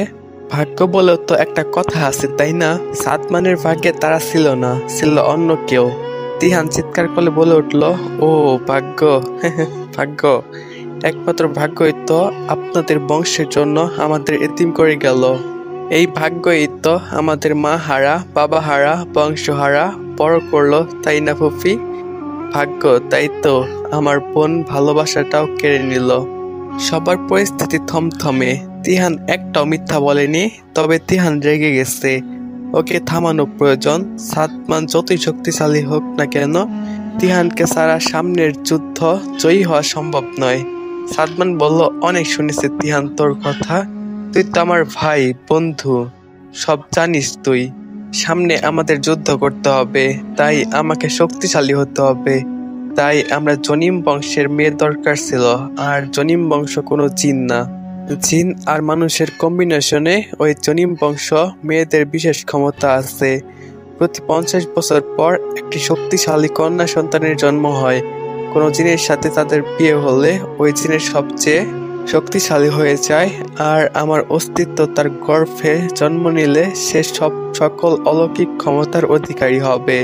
ভাগ্য বলেও তো একটা কথা আছে, তাই না? সাদমানের ভাগ্যে তারা ছিল না, ছিল অন্য কেউ। তিহান চিৎকার করে বলে উঠল, ও ভাগ্য, ভাগ্য, একমাত্র ভাগ্যই তো আপনাদের বংশের জন্য আমাদের এতিম করে গেল। এই ভাগ্যই তো আমাদের মা হারা, বাবা হারা, বংশ হারা বড় করলো, তাই না ফুফি? ভাগ্য, তাই তো আমার বোন ভালোবাসাটাও কেড়ে নিল। সবার পরিস্থিতি থমথমে। তিহান একটাও মিথ্যা বলেনি, তবে তিহান রেগে গেছে। ওকে থামানো প্রয়োজন। সাদমান যতই শক্তিশালী হোক না কেন, তিহানকে ছাড়া সামনের যুদ্ধ জয়ী হওয়া সম্ভব নয়। সাদমান বলল, অনেক শুনেছি তিহান তোর কথা। তুই তো আমার ভাই, বন্ধু, সব জানিস তুই। সামনে আমাদের যুদ্ধ করতে হবে, তাই আমাকে শক্তিশালী হতে হবে। তাই আমরা জনিম বংশের মেয়ে দরকার ছিল। আর জনিম বংশ কোনো জিন না। জিন আর মানুষের কম্বিনেশনে ওই জনিম বংশ মেয়েদের বিশেষ ক্ষমতা আছে। প্রতি 50 বছর পর একটি শক্তিশালী কন্যা সন্তানের জন্ম হয়। কোনো জিনের সাথে তাদের বিয়ে হলে ওই জিনের সবচেয়ে শক্তিশালী হয়ে যায়। আর আমার অস্তিত্ব তার গর্ভে জন্ম নিলে সে সকল অলৌকিক ক্ষমতার অধিকারী হবে।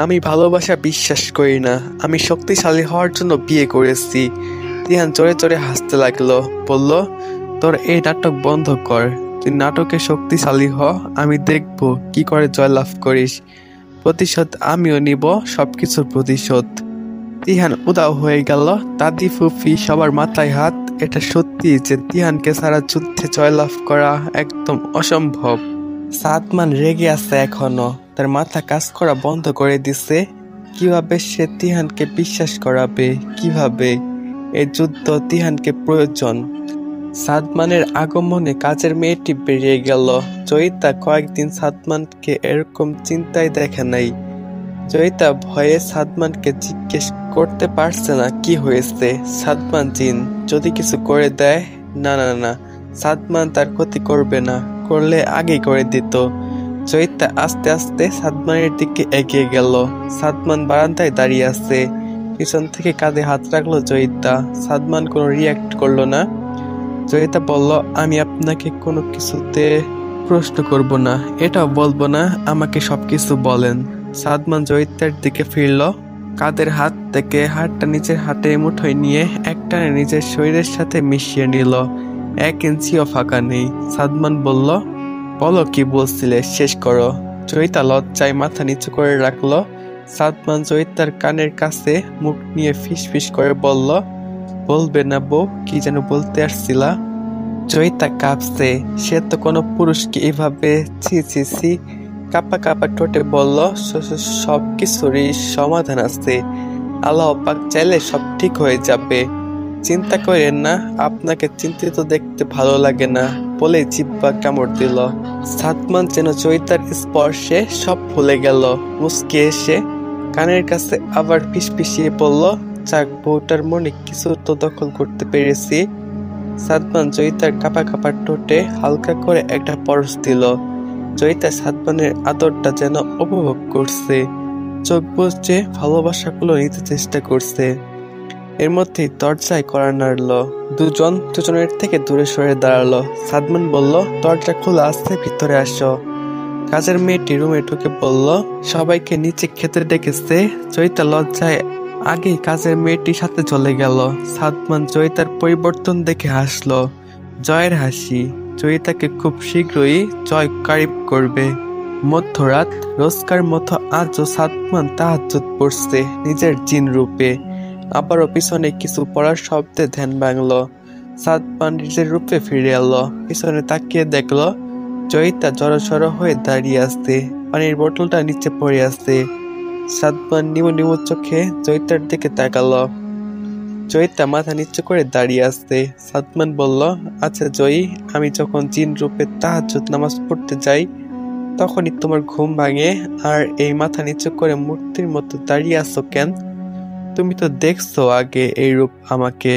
আমি ভালোবাসা বিশ্বাস করি না, আমি শক্তিশালী হওয়ার জন্য বিয়ে করেছি। তিহান জোরে জোরে হাসতে লাগলো, বলল, তোর এই নাটক বন্ধ কর। তুই নাটকে শক্তিশালী হ, আমি দেখব কি করে জয়লাভ করিস। প্রতিশোধ আমিও নিব, সবকিছুর প্রতিশোধ। তিহান উদাও হয়ে গেল। দাদি, ফুফি সবার মাথায় হাত। এটা সত্যি যে তিহানকে সারা যুদ্ধে জয়লাভ করা একদম অসম্ভব। সাদমান রেগে আছে এখনো, তার মাথা কাজ করা বন্ধ করে দিছে। কিভাবে সে তিহানকে বিশ্বাস করাবে? কিভাবে? এই যুদ্ধ তিহানকে প্রয়োজন। সাদমানের আগমনে কাজের মেয়েটি বেরিয়ে গেল। জয়িতা কয়েকদিন সাদমানকে এরকম চিন্তায় দেখে নাই। জয়িতা ভয়ে সাদমানকে জিজ্ঞেস করতে পারছে না কি হয়েছে। সাদমান জিন, যদি কিছু করে দেয়? না না না, সাদমান তার ক্ষতি করবে না, করলে আগেই করে দিত। জয়িতা আস্তে আস্তে সাদমানের দিকে এগিয়ে গেল। সাদমান বারান্দায় দাঁড়িয়ে আছে, পিছন থেকে কাঁধে হাত রাখলো জয়িতা। সাদমান কোনো রিয়াক্ট করলো না। জয়িতা বলল, আমি আপনাকে কোনো কিছুতে প্রশ্ন করব না, এটাও বলবো না, আমাকে সবকিছু বলেন। সাদমান জয়িতার দিকে ফিরল, কাঁধের হাত থেকে হাতটা নিজের হাতের মুঠোয় নিয়ে একটানে নিজের শরীরের সাথে মিশিয়ে নিল। 1 ইঞ্চিও ফাঁকা নেই। সাদমান বলল, বলো কি বলছিলে, শেষ করো। জয়িতা লজ্জায় মাথা নিচু করে রাখলো। সাদমান জয়িতার কানের কাছে মুখ নিয়ে ফিস ফিস করে বলল, বলবে না বউ, কি যেন বলতে আসছিলা? জয়িতা কাঁপছে, সে তো কোনো পুরুষকে এভাবে ছি ছি ছি কাপা কাপা ঠোঁটে বলল, সব কিছুরই সমাধান আছে, আল্লাহ পাক চাইলে সব ঠিক হয়ে যাবে, চিন্তা করেন না, আপনাকে চিন্তিত দেখতে ভালো লাগে না বলে জিহ্বা কামড় দিল। সাদমান যেন জয়িতার স্পর্শে সব ভুলে গেল। মুচকে এসে কানের কাছে আবার ফিসফিসিয়ে বলল, যাক, বউটার মনে কিছু তো দখল করতে পেরেছি। সাদমান জয়িতার কাপা কাপা ঠোঁটে হালকা করে একটা পরশ দিল। জয়িতা সাদমানের আদরটা যেন উপভোগ করছে, চোখ বুজে ভালোবাসাগুলো নিতে চেষ্টা করছে। এর মধ্যেই দরজায় কড়া নাড়ল। দুজনের থেকে দূরে সরে দাঁড়ালো। সাদমান বলল, দরজা খোলা আছে, ভিতরে আসো। কাজের মেয়েটি রুমে ঢুকে বলল, সবাইকে নিচে খেতে ডেকেছে। জয়িতা লজ্জায় আগেই কাজের মেয়েটির সাথে চলে গেল। সাদমান জয়িতার পরিবর্তন দেখে হাসলো, জয়ের হাসি। জয়িতাকে খুব শীঘ্রই জয় কারিব করবে। মধ্যরাত, রোজকার মতো আজও সাদমান তাহাজ্জুদ পড়ছে নিজের জিন রূপে। আবারও পিছনে কিছু পড়ার শব্দে ধ্যান ভাঙল। সাদমান নিজের রূপে ফিরে এলো। পিছনে তাকিয়ে দেখলো জয়িতা জড়সড় হয়ে দাঁড়িয়ে আছে, পানির বোতলটা নিচে পড়ে আছে। সাদমান নিমু নিমু চোখে জয়িতার দিকে তাকালো। জয়িতা মাথা নিচু করে দাঁড়িয়ে আছে। সাদমান বলল, আচ্ছা জয়ী, আমি যখন জিন রূপে তাহাজ্জুদ নামাজ পড়তে যাই তখনই তোমার ঘুম ভাঙে, আর এই মাথা নিচু করে মূর্তির মতো দাঁড়িয়ে আছো কেন? তুমি তো দেখছো আগে এই রূপ আমাকে।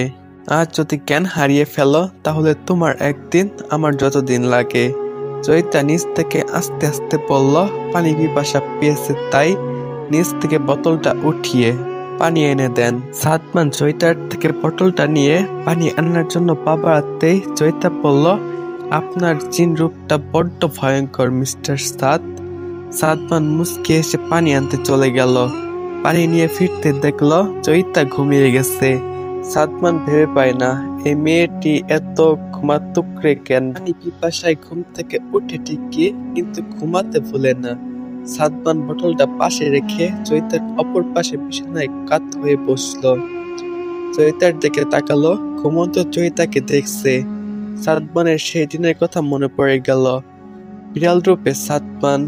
আজ যদি জ্ঞান হারিয়ে ফেলো তাহলে তোমার একদিন আমার যতদিন লাগে। জয়িতা নিচ থেকে আস্তে আস্তে বলল, পানি পিপাসা পেয়েছে তাই নিচ থেকে বোতলটা উঠিয়ে পানি এনে দেন। সাদমান জয়িতার থেকে বোতলটা নিয়ে পানি আনার জন্য পা বাড়াতেই জয়িতা বলল, আপনার জিন রূপটা বড্ড ভয়ঙ্কর মিস্টার সাদ। সাদমান মুচকে এসে পানি আনতে চলে গেল। পানি নিয়ে ফিরতে দেখলো জয়িতা ঘুমিয়ে গেছে। সাদমান ভেবে পায় না এই মেয়েটি এত ঘুমাতুকরে কেন। পানি পিপাসায় ঘুম থেকে উঠে ঠিকই, কিন্তু ঘুমাতে ভুলে না। সাদমান বোতলটা পাশে রেখে জয়িতার অপর পাশে বিছানায় কাত হয়ে বসলো। জয়িতার দিকে তাকালো, ঘুমন্ত জয়িতাকে দেখছে। সাদমানের সেই দিনের কথা মনে পড়ে গেল। বিড়াল রূপে সাদমান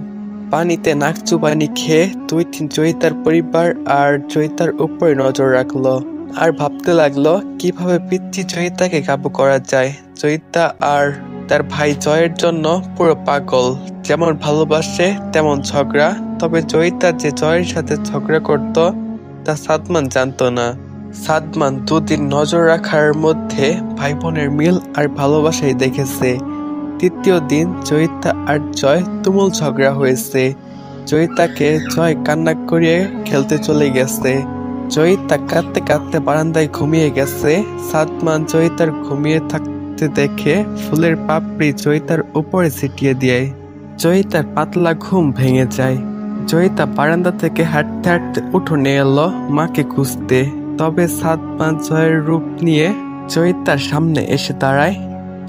পানিতে নাক চুবানি খেয়ে 2-3 জয়িতার পরিবার আর জয়িতার উপরে নজর রাখলো, আর ভাবতে লাগলো কিভাবে পিচ্চি জয়িতাকে কাবু করা যায়। জয়িতা আর তার ভাই জয়ের জন্য পুরো পাগল, যেমন ভালোবাসে তেমন ঝগড়া। তবে জয়িতা যে জয়ের সাথে ঝগড়া করত তা সাদমান জানতো না। সাদমান 2 দিন নজর রাখার মধ্যে ভাই বোনের মিল আর ভালোবাসাই দেখেছে। 3য় দিন জয়িতা আর জয় তুমুল ঝগড়া হয়েছে। জয়িতাকে জয় কান্না করিয়ে খেলতে চলে গেছে। জয়িতা কাঁদতে কাঁদতে বারান্দায় ঘুমিয়ে গেছে। সাদমান জয়িতার ঘুমিয়ে থাকতে দেখে ফুলের পাপড়ি জয়িতার উপরে ছিটিয়ে দেয়। জয়িতার পাতলা ঘুম ভেঙে যায়। জয়িতা বারান্দা থেকে হাঁটতে হাঁটতে উঠোনে এলো মাকে খুঁজতে। তবে সাদমান জয়ের রূপ নিয়ে জয়িতার সামনে এসে দাঁড়ায়।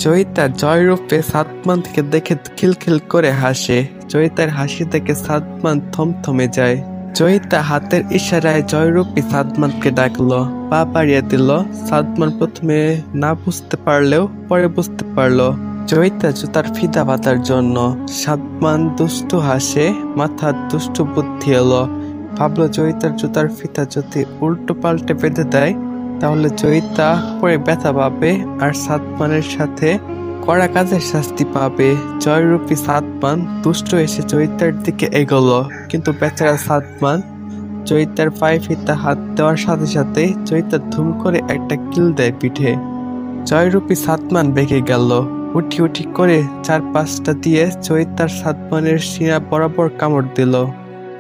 জয়িতা জয় রূপে সাদমানকে দেখে খিলখিল করে হাসে। জয়িতার হাসি দেখে সাদমান থমথমে যায়। জয়িতা হাতের ইশারায় জয়রূপী সাদমানকে ডাকলো, পা বাড়িয়ে দিল। সাদমান প্রথমে না বুঝতে পারলেও পরে বুঝতে পারলো জয়িতা জুতার ফিতা বাঁধার জন্য। সাদমান দুষ্টু হাসে, মাথা দুষ্টু বুদ্ধি এলো। ভাবলো জয়িতার জুতার ফিতা যদি উল্টো পাল্টে বেঁধে দেয় তাহলে জয়িতা পরে ব্যথা পাবে আর সাদমানের সাথে কড়া কাজের শাস্তি পাবে। জয়রূপী সাদমান দুষ্ট এসে জয়িতার দিকে এগোলো, কিন্তু বেচারা সাদমান জয়িতার পায়ে ফিতা হাত দেওয়ার সাথে সাথে জয়িতা ধুম করে একটা কিল দেয় পিঠে। জয়রূপী সাদমান বেঁকে গেল, উঠি উঠি করে 4-5টা দিয়ে চৈতার সাদমানের সিনা বরাবর কামড় দিল।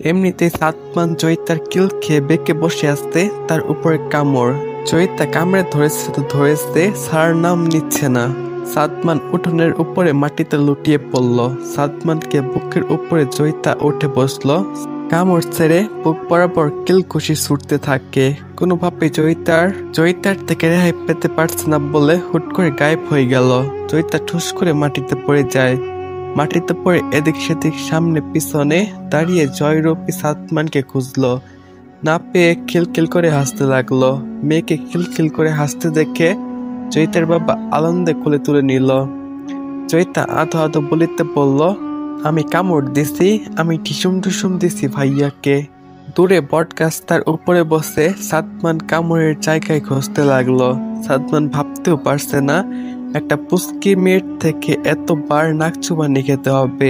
এমনিতেই সাদমান চৈতার কিল খেয়ে বেঁকে বসে আসতে, তার উপরে কামড়। চৈতা কামড়ে ধরেছে তো ধরেছে, ছাড়ার নাম নিচ্ছে না। সাদমান উঠোনের উপরে মাটিতে লুটিয়ে পড়ল। সাদমানকে বুকের উপরে চৈতা উঠে বসলো। কামড় ছেড়ে বুক বরাবর কিলঘুষি ছুটতে থাকে। কোনোভাবে চৈতার থেকে রেহাই পেতে পারছে না বলে হুট করে গায়েব হয়ে গেল। চৈতা ঠুস করে মাটিতে পড়ে যায়। মাটিতে পড়ে এদিক সেদিক সামনে পিছনে দাঁড়িয়ে জয়রূপী সাদমানকে খুঁজলো। না পেয়ে খিলখিল করে হাসতে লাগলো। মেয়েকে খিলখিল করে হাসতে দেখে চৈতার বাবা আনন্দে কোলে তুলে নিল। চৈতা আধো আধো বলিতে বলল, আমি কামড় দিছি, আমি ঢিসুম ঢুসুম দিছি ভাইয়াকে। দূরে বটগাছটার উপরে বসে সাদমান কামড়ের জায়গায় খুঁজতে লাগলো। সাদমান ভাবতেও পারছে না একটা পুচকি মেয়ের থেকে এতবার নাকচুবানি খেতে হবে।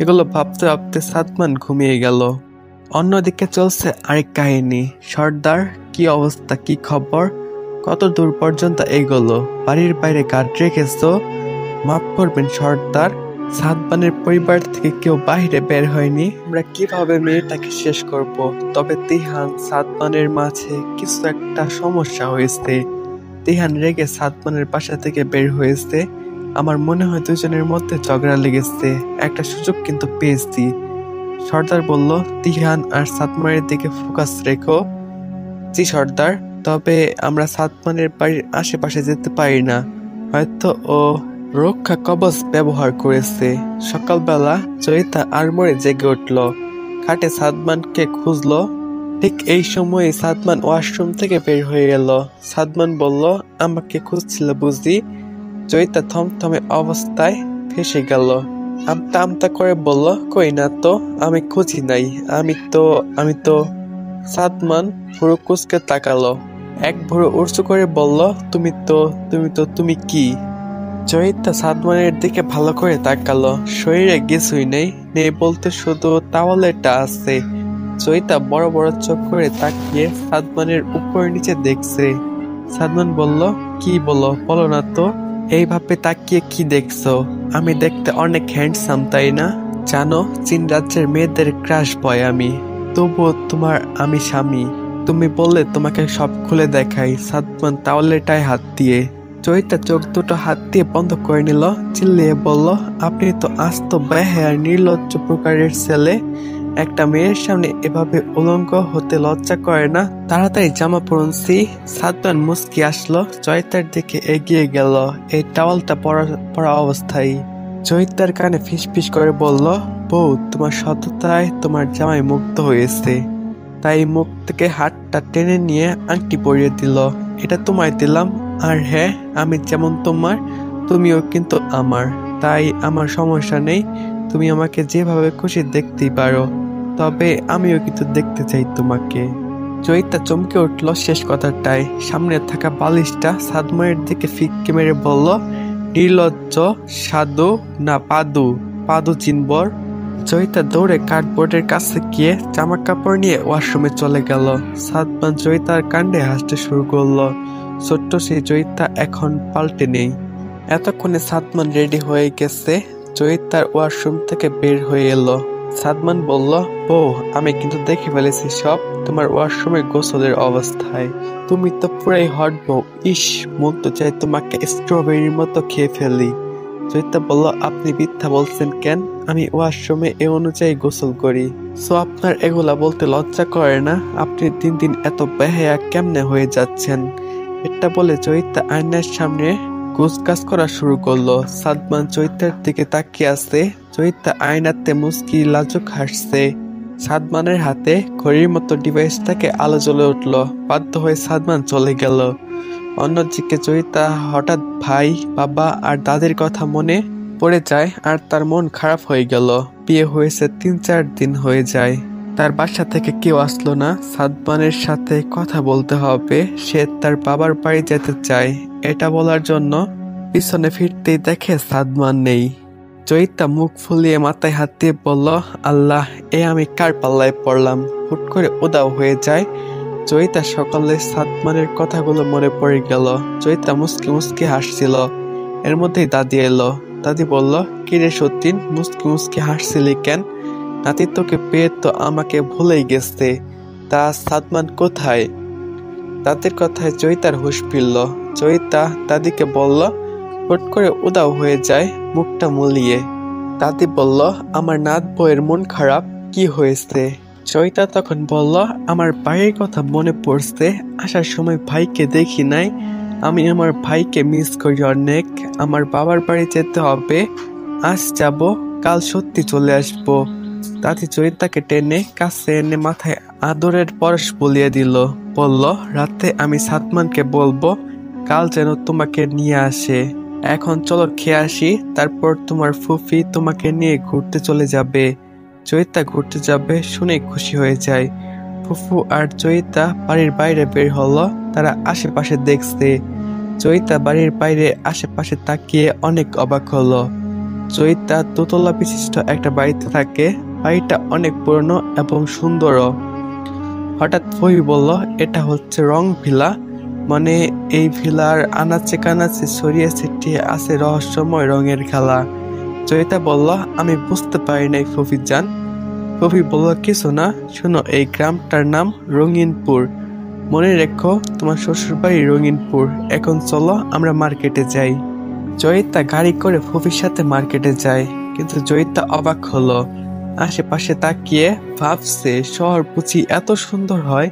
এগুলো ভাবতে ভাবতে সাদমান ঘুমিয়ে গেল। অন্যদিকে চলছে আরেক কাহিনী। সর্দার, কি অবস্থা, কি খবর? কত দূর পর্যন্ত এগোলো? বাড়ির বাইরে গার্ড রেখেছো? মাফ করবেন সর্দার, সাদমানের পরিবার থেকে কেউ বাইরে বের হয়নি। আমরা কিভাবে মেয়েটাকে শেষ করব? তবে তিহান সাদমানের মাঝে কিছু একটা সমস্যা হয়েছে। তিহান রেগে সাদমানের বাসা থেকে বের হয়েছে। আমার মনে হয় দুজনের মধ্যে ঝগড়া লেগেছে। একটা সুযোগ কিন্তু পেয়েছি। সর্দার বলল, তিহান আর সাদমানের দিকে ফোকাস রেখো। জি সর্দার, তবে আমরা সাদমানের বাড়ির আশেপাশে যেতে পারি না। হয়তো ও রক্ষা কবচ ব্যবহার করেছে। সকালবেলা চৈতা আড়মোড়ে জেগে উঠল। খাটে সাদমানকে খুঁজলো। ঠিক এই সময় সাদমান ওয়াশরুম থেকে বের হয়ে এলো। সাদমান বলল, আমাকে খুঁজছিল বুঝি? চৈতা থমথমে অবস্থায় ফেসে গেল। আমতা আমতা করে বলল, কই না তো, আমি খুঁজি নাই। আমি তো সাদমান ভুরু কুঁচকে তাকালো। এক ভুরু উঁচু করে বলল, তুমি কি? চৈতা সাদমানের দিকে ভালো করে তাকালো। শরীরে কিছুই নেই বলতে শুধু তাওয়ালেটা আছে। চৈতা বড় বড় চোখ করে তাকিয়ে সাদমানের উপর নিচে দেখছে। সাদমান বলল, কি বলো না তো। এইভাবে তাকিয়ে কি দেখছো? আমি দেখতে অনেক হ্যান্ডসাম, তাই না? জানো, চীন রাজ্যের মেয়েদের ক্রাশ বয় আমি। তবুও আমি স্বামী। তুমি বললে তোমাকে সব খুলে দেখাই। সাদমান তাওয়ালেটায় হাত দিয়ে। চৈতা চোখ দুটো হাত দিয়ে বন্ধ করে নিল। চিল্লিয়ে বলল, আপনি তো আস্ত বেহায়া নির্লজ্জ প্রকারের ছেলে। একটা মেয়ের সামনে এভাবে উলঙ্গ হতে লজ্জা করে না? তাড়াতাড়ি জামা পরুনছি। সাদমান মুস্কি আসলো। চৈতার দিকে এগিয়ে গেল এই টাওয়ালটা পরা অবস্থায়। চৈতার কানে ফিসফিস করে বলল, বউ, তোমার সততায় তোমার জামাই মুগ্ধ হয়েছে। তাই মুখ থেকে হাতটা টেনে নিয়ে আংটি পরিয়ে দিল। এটা তোমায় দিলাম। আর হ্যাঁ, আমি যেমন তোমার, তুমিও কিন্তু আমার। তাই আমার সমস্যা নেই। তুমি আমাকে যেভাবে খুশি দেখতেই পারো। তবে আমিও কিন্তু দেখতে চাই তোমাকে। চৈতা চমকে উঠল শেষ কথাটায়। সামনে থাকা বালিশটা সাদমানের দিকে ফিক্কি মেরে বলল, নির্লজ্জ, সাধু না পাদু চিনবর। চৈতা দৌড়ে কার্ডবোর্ডের কাছে গিয়ে জামা কাপড় নিয়ে ওয়াশরুমে চলে গেল। সাদমান চৈতার কাণ্ডে হাসতে শুরু করলো। ছোট্ট সেই চৈতা এখন পাল্টে নেই। এতক্ষণে সাদমান রেডি হয়ে গেছে। চৈতার ওয়াশরুম থেকে বের হয়ে এলো। সাদমান বলল, বউ, আমি কিন্তু দেখে ফেলেছি সব তোমার ওয়াশরুমে গোসলের অবস্থায়। তুমি তো পুরাই হট বউ। ইস, মন তো চাই তোমাকে স্ট্রবেরির মতো খেয়ে ফেলি। চৈতা বলল, আপনি মিথ্যা বলছেন কেন? আমি ওয়াশরুমে এ অনুযায়ী গোসল করি। সো আপনার এগুলা বলতে লজ্জা করে না? আপনি দিন দিন এত বেহায়া কেমনে হয়ে যাচ্ছেন? এটা বলে চৈতা আয়নার সামনে কুচকাচ করা শুরু করলো। সাদমান চৈতার দিকে তাকিয়ে আছে। চৈতা আয়নাতে মুস্কি লাজুক হাসছে। সাদমানের হাতে ঘড়ির মতো ডিভাইসটাকে আলো জ্বলে উঠলো। বাধ্য হয়ে সাদমান চলে গেল। অন্যদিকে চৈতা হঠাৎ ভাই, বাবা আর দাদির কথা মনে পড়ে যায় আর তার মন খারাপ হয়ে গেল। বিয়ে হয়েছে 3-4 দিন হয়ে যায়। তার বাসা থেকে কেউ আসলো না। সাদমানের সাথে কথা বলতে হবে। সে তার বাবার বাড়ি যেতে চায়। এটা বলার জন্য পিছনে ফিরতেই দেখে সাদমান নেই। চৈতা মুখ ফুলিয়ে মাথায় হাত দিয়ে বলল, আল্লাহ, আমি কার পাল্লায় পড়লাম? হুট করে উদাও হয়ে যায়। চৈতা সকালে সাদমানের কথাগুলো মনে পড়ে গেল। চৈতা মুস্কি মুস্কি হাসছিল। এর মধ্যেই দাদি এলো। দাদি বলল, কিরে সতীন, মুসকি মুসকি হাসছিলি কেন? নাতি তোকে পেয়ে তো আমাকে ভুলেই গেছে। তা সাদমান কোথায়? দাদির কথায় চৈতার হুঁশ ফিরল। চৈতা দাদিকে বলল, হুট করে উদাও হয়ে যায়, মুখটা মুলিয়ে। দাদি বলল, আমার নাত বউয়ের মন খারাপ, কি হয়েছে? চৈতা তখন বলল, আমার বাড়ির কথা মনে পড়ছে, আসার সময় ভাইকে দেখি নাই, আমি আমার ভাইকে মিস করি অনেক, আমার বাবার বাড়ি যেতে হবে, আজ যাব, কাল সত্যি চলে আসবো। দাদি চৈতাকে টেনে কাছে এনে মাথায় আদরের পরশ বলিয়ে দিল। বলল, রাতে আমি সাদমানকে বলবো কাল যেন তোমাকে নিয়ে আসে। এখন চলো খেয়ে আসি, তারপর তোমার ফুফি তোমাকে নিয়ে ঘুরতে চলে যাবে। চৈতা ঘুরতে যাবে শুনে খুশি হয়ে যায়। ফুফু আর চৈতা বাড়ির বাইরে বের হলো। তারা আশেপাশে দেখছে। চৈতা বাড়ির বাইরে আশেপাশে তাকিয়ে অনেক অবাক হলো। চৈতা দোতলা বিশিষ্ট একটা বাড়িতে থাকে। বাড়িটা অনেক পুরনো এবং সুন্দরও। হঠাৎ ফুফি বলল, এটা হচ্ছে রং ভিলা, মানে এই ভিলার আনাচে কানাচে ছড়িয়ে ছিটিয়ে আছে রহস্যময় রঙের খেলা। চৈতা বলল, আমি বুঝতে পারি নাই ফুফি জান। ফুফি বলল, কিছু না, শোনো, এই গ্রামটার নাম রঙিনপুর। মনে রেখো, তোমার শ্বশুর বাড়ি রঙিনপুর। এখন চলো আমরা মার্কেটে যাই। চৈতা গাড়ি করে ফুফির সাথে মার্কেটে যায়। কিন্তু চৈতা অবাক হলো। আশেপাশে তাকিয়ে ভাবছে শহর বুঝি এত সুন্দর হয়।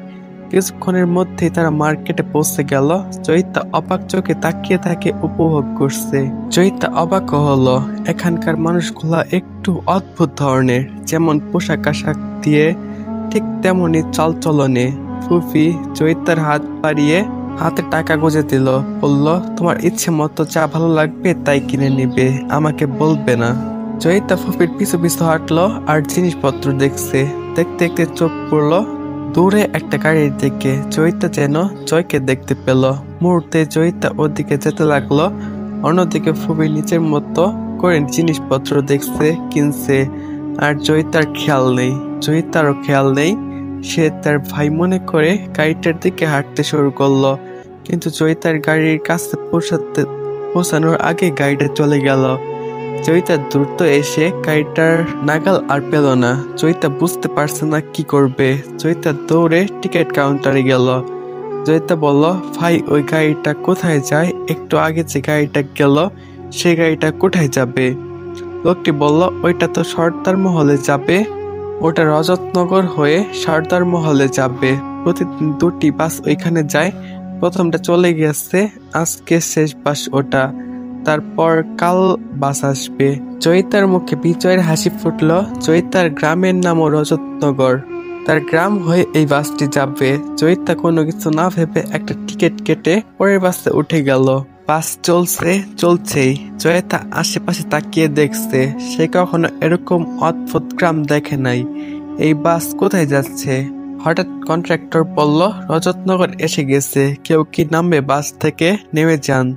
কিছুক্ষণের মধ্যেই তারা মার্কেটে পৌঁছে গেল। চৈতা অবাক চোখে তাকিয়ে তাকে উপভোগ করছে। চৈতা অবাক হলো, এখানকার মানুষগুলা একটু অদ্ভুত ধরনের, যেমন পোশাক আশাক দিয়ে ঠিক তেমনি চালচলনে। ফুফি চৈতার হাত বাড়িয়ে হাতে টাকা গুঁজে দিল। বলল, তোমার ইচ্ছে মতো যা ভালো লাগবে তাই কিনে নিবে, আমাকে বলবে না। চৈতা ফুফির পিছু পিছু হাঁটলো আর জিনিসপত্র দেখছে। দেখতে দেখতে চোখ পড়লো দূরে একটা গাড়ির দিকে। চৈতা যেন জয়কে দেখতে পেল। মুহূর্তে চৈতা ওদিকে যেতে লাগলো। অন্যদিকে ফুফি নিচের মতো করে জিনিসপত্র দেখছে, কিনছে। আর চৈতার খেয়াল নেই। চৈতারও খেয়াল নেই। সে তার ভাই মনে করে গাড়িটার দিকে হাঁটতে শুরু করলো। কিন্তু চৈতার গাড়ির কাছে পৌঁছানোর আগে গাড়িটা চলে গেল। চৈতা দ্রুত এসে গাড়িটার নাগাল আর পেল না। চৈতা বুঝতে পারছে না কি করবে। চৈতা দৌড়ে টিকিট কাউন্টারে গেল। চৈতা বলল, ভাই ওই গাড়িটা কোথায় যায়? একটু আগে যে গাড়িটা গেল সেই গাড়িটা কোথায় যাবে? লোকটি বলল, ওইটা তো সর্দার মহলে যাবে, ওটা রজতনগর হয়ে সর্দার মহলে যাবে। প্রতিদিন 2টি বাস ওইখানে যায়। প্রথমটা চলে গেছে, আজকে শেষ বাস ওটা, তারপর কাল বাস আসবে। চৈতার মুখে বিজয়ের হাসি ফুটলো। চৈতার গ্রামের নামও রজতনগর। তার গ্রাম হয়ে এই বাসটি যাবে। চৈতা কোনো কিছু না ভেবে একটা টিকিট কেটে পরের বাসে উঠে গেল। বাস চলছেই। চৈতা আশেপাশে তাকিয়ে দেখছে। সে কখনো এরকম অদ্ভুত গ্রাম দেখে নাই। এই বাস কোথায় যাচ্ছে? হঠাৎ কন্ট্রাক্টর বলল, রজতনগর এসে গেছে, কেউ কি নামবে বাস থেকে? নেমে যান।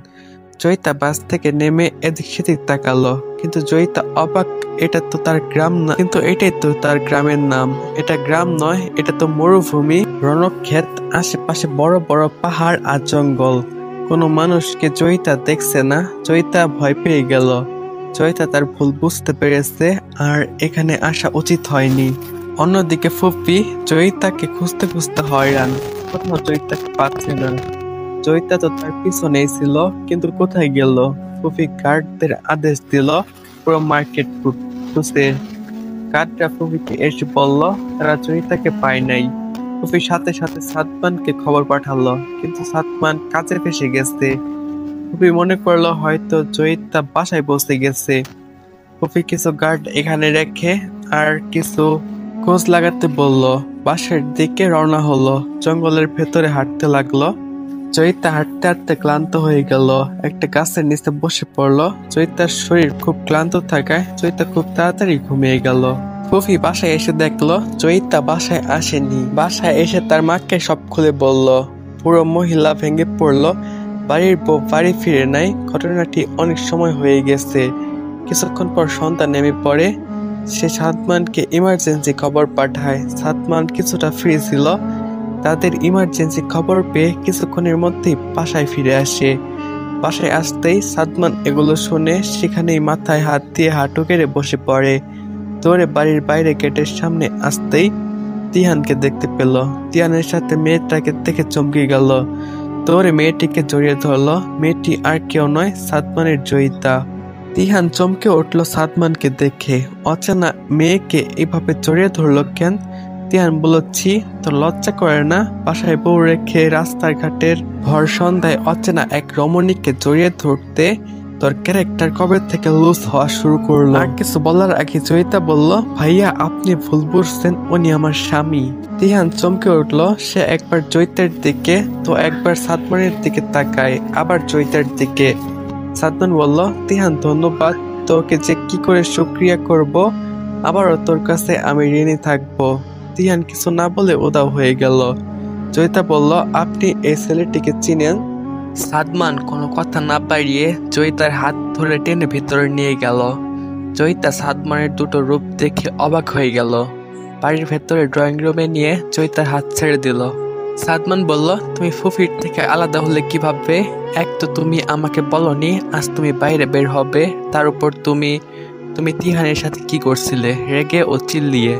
চৈতা বাস থেকে নেমে এদিক সেদিক তাকালো। কিন্তু চৈতা অবাক, এটা তো তার গ্রাম না, কিন্তু এটাই তো তার গ্রামের নাম। এটা গ্রাম নয়, এটা তো মরুভূমি, রণক্ষেত, আশেপাশে বড় বড় পাহাড় আর জঙ্গল। কোনো মানুষকে চৈতা দেখছে না। চৈতা ভয় পেয়ে গেল। চৈতা তার ভুল বুঝতে পেরেছে আর এখানে আসা উচিত হয়নি। অন্যদিকে ফুফি চৈতাকে খুঁজতে খুঁজতে হয়রান। কোথাও চৈতাকে পাচ্ছে না। চৈতা তো তার পিছনেই ছিল, কিন্তু কোথায় গেল? ফুফি গার্ডদের আদেশ দিল পুরো মার্কেট খুঁজতে। গার্ডরা ফুফিকে এসে বলল তারা চৈতাকে পায় নাই। ফুফি সাথে সাথে সাদমানকে খবর পাঠালো, কিন্তু সাদমান কাজে ফেসে গেছে। ফুফি মনে করলো হয়তো চৈতা বাসায় পৌঁছে গেছে। ফুফি কিছু গার্ড এখানে রেখে আর কিছু খোঁজ লাগাতে বলল। বাসার দিকে রওনা হলো। জঙ্গলের ভেতরে হাঁটতে লাগলো। চৈতা হাঁটতে হাঁটতে ক্লান্ত হয়ে গেল। একটা গাছের নিচে বসে পড়লো। চৈতার শরীর খুব ক্লান্ত থাকায় চৈতা খুব তাড়াতাড়ি ঘুমিয়ে গেল। ফুফি বাসায় এসে দেখলো চৈতা বাসায় আসেনি। বাসায় এসে তার মাকে সব খুলে বলল। পুরো মহিলা ভেঙে পড়লো। বাড়ির বউ বাড়ি ফিরে নাই। ঘটনাটি অনেক সময় হয়ে গেছে। কিছুক্ষণ পর সন্তান নেমে পড়ে। সে সাদমানকে ইমার্জেন্সি খবর পাঠায়। সাদমান কিছুটা ফ্রি ছিল। তাদের ইমার্জেন্সি খবর পেয়ে কিছুক্ষণের মধ্যেই বাসায় ফিরে আসে। বাসায় আসতেই সাদমান এগুলো শুনে সেখানেই মাথায় হাত দিয়ে হাঁটু কেড়ে বসে পড়ে। দৌড়ে বাড়ির বাইরে গেটের সামনে আসতেই তিহানকে দেখতে পেল। তিহানের সাথে মেয়েটাকে দেখে চমকে গেল। দৌড়ে মেয়েটিকে জড়িয়ে ধরলো। মেয়েটি আর কেউ নয়, সাদমানের জয়িতা। তিহান চমকে উঠলো সাদমানকে দেখে। অচেনা মেয়েকে এইভাবে জড়িয়ে ধরলো কেন? তিহান বলছি, তোর লজ্জা করে না? বাসায় বউ রেখে রাস্তার ঘাটের ভর সন্ধ্যায় অচেনা এক রমণীকে জড়িয়ে ধরতে তোর ক্যারেক্টার কবে থেকে লুজ হওয়া শুরু করলো? আর কিছু বলার আগে জয়িতা বলল, ভাইয়া আপনি ভুল বুঝছেন, উনি আমার স্বামী। তিহান চমকে উঠলো। সে একবার জয়িতার দিকে তো একবার সাদমানের দিকে তাকায়, আবার জয়িতার দিকে। সাদমান বলল, তিহান ধন্যবাদ, তোকে যে কি করে শুকরিয়া করব, আবারও তোর কাছে আমি ঋণী থাকবো। তিহান কিছু না বলে উদাও হয়ে গেল। জয়িতা বলল, আপনি এই ছেলেটিকে চিনেন? সাদমান কোনো কথা না বাড়িয়ে জয়িতার হাত ধরে টেনে ভিতরে নিয়ে গেল। জয়িতা সাদমানের দুটো রূপ দেখে অবাক হয়ে গেল। বাড়ির ভেতরে ড্রয়িং রুমে নিয়ে জয়িতার হাত ছেড়ে দিল। সাদমান বলল, তুমি ফুফির থেকে আলাদা হলে কিভাবে? এক তো তুমি আমাকে বলনি আজ তুমি বাইরে বের হবে, তার উপর তুমি তিহানের সাথে কি করছিলে, রেগে ও চিল্লিয়ে।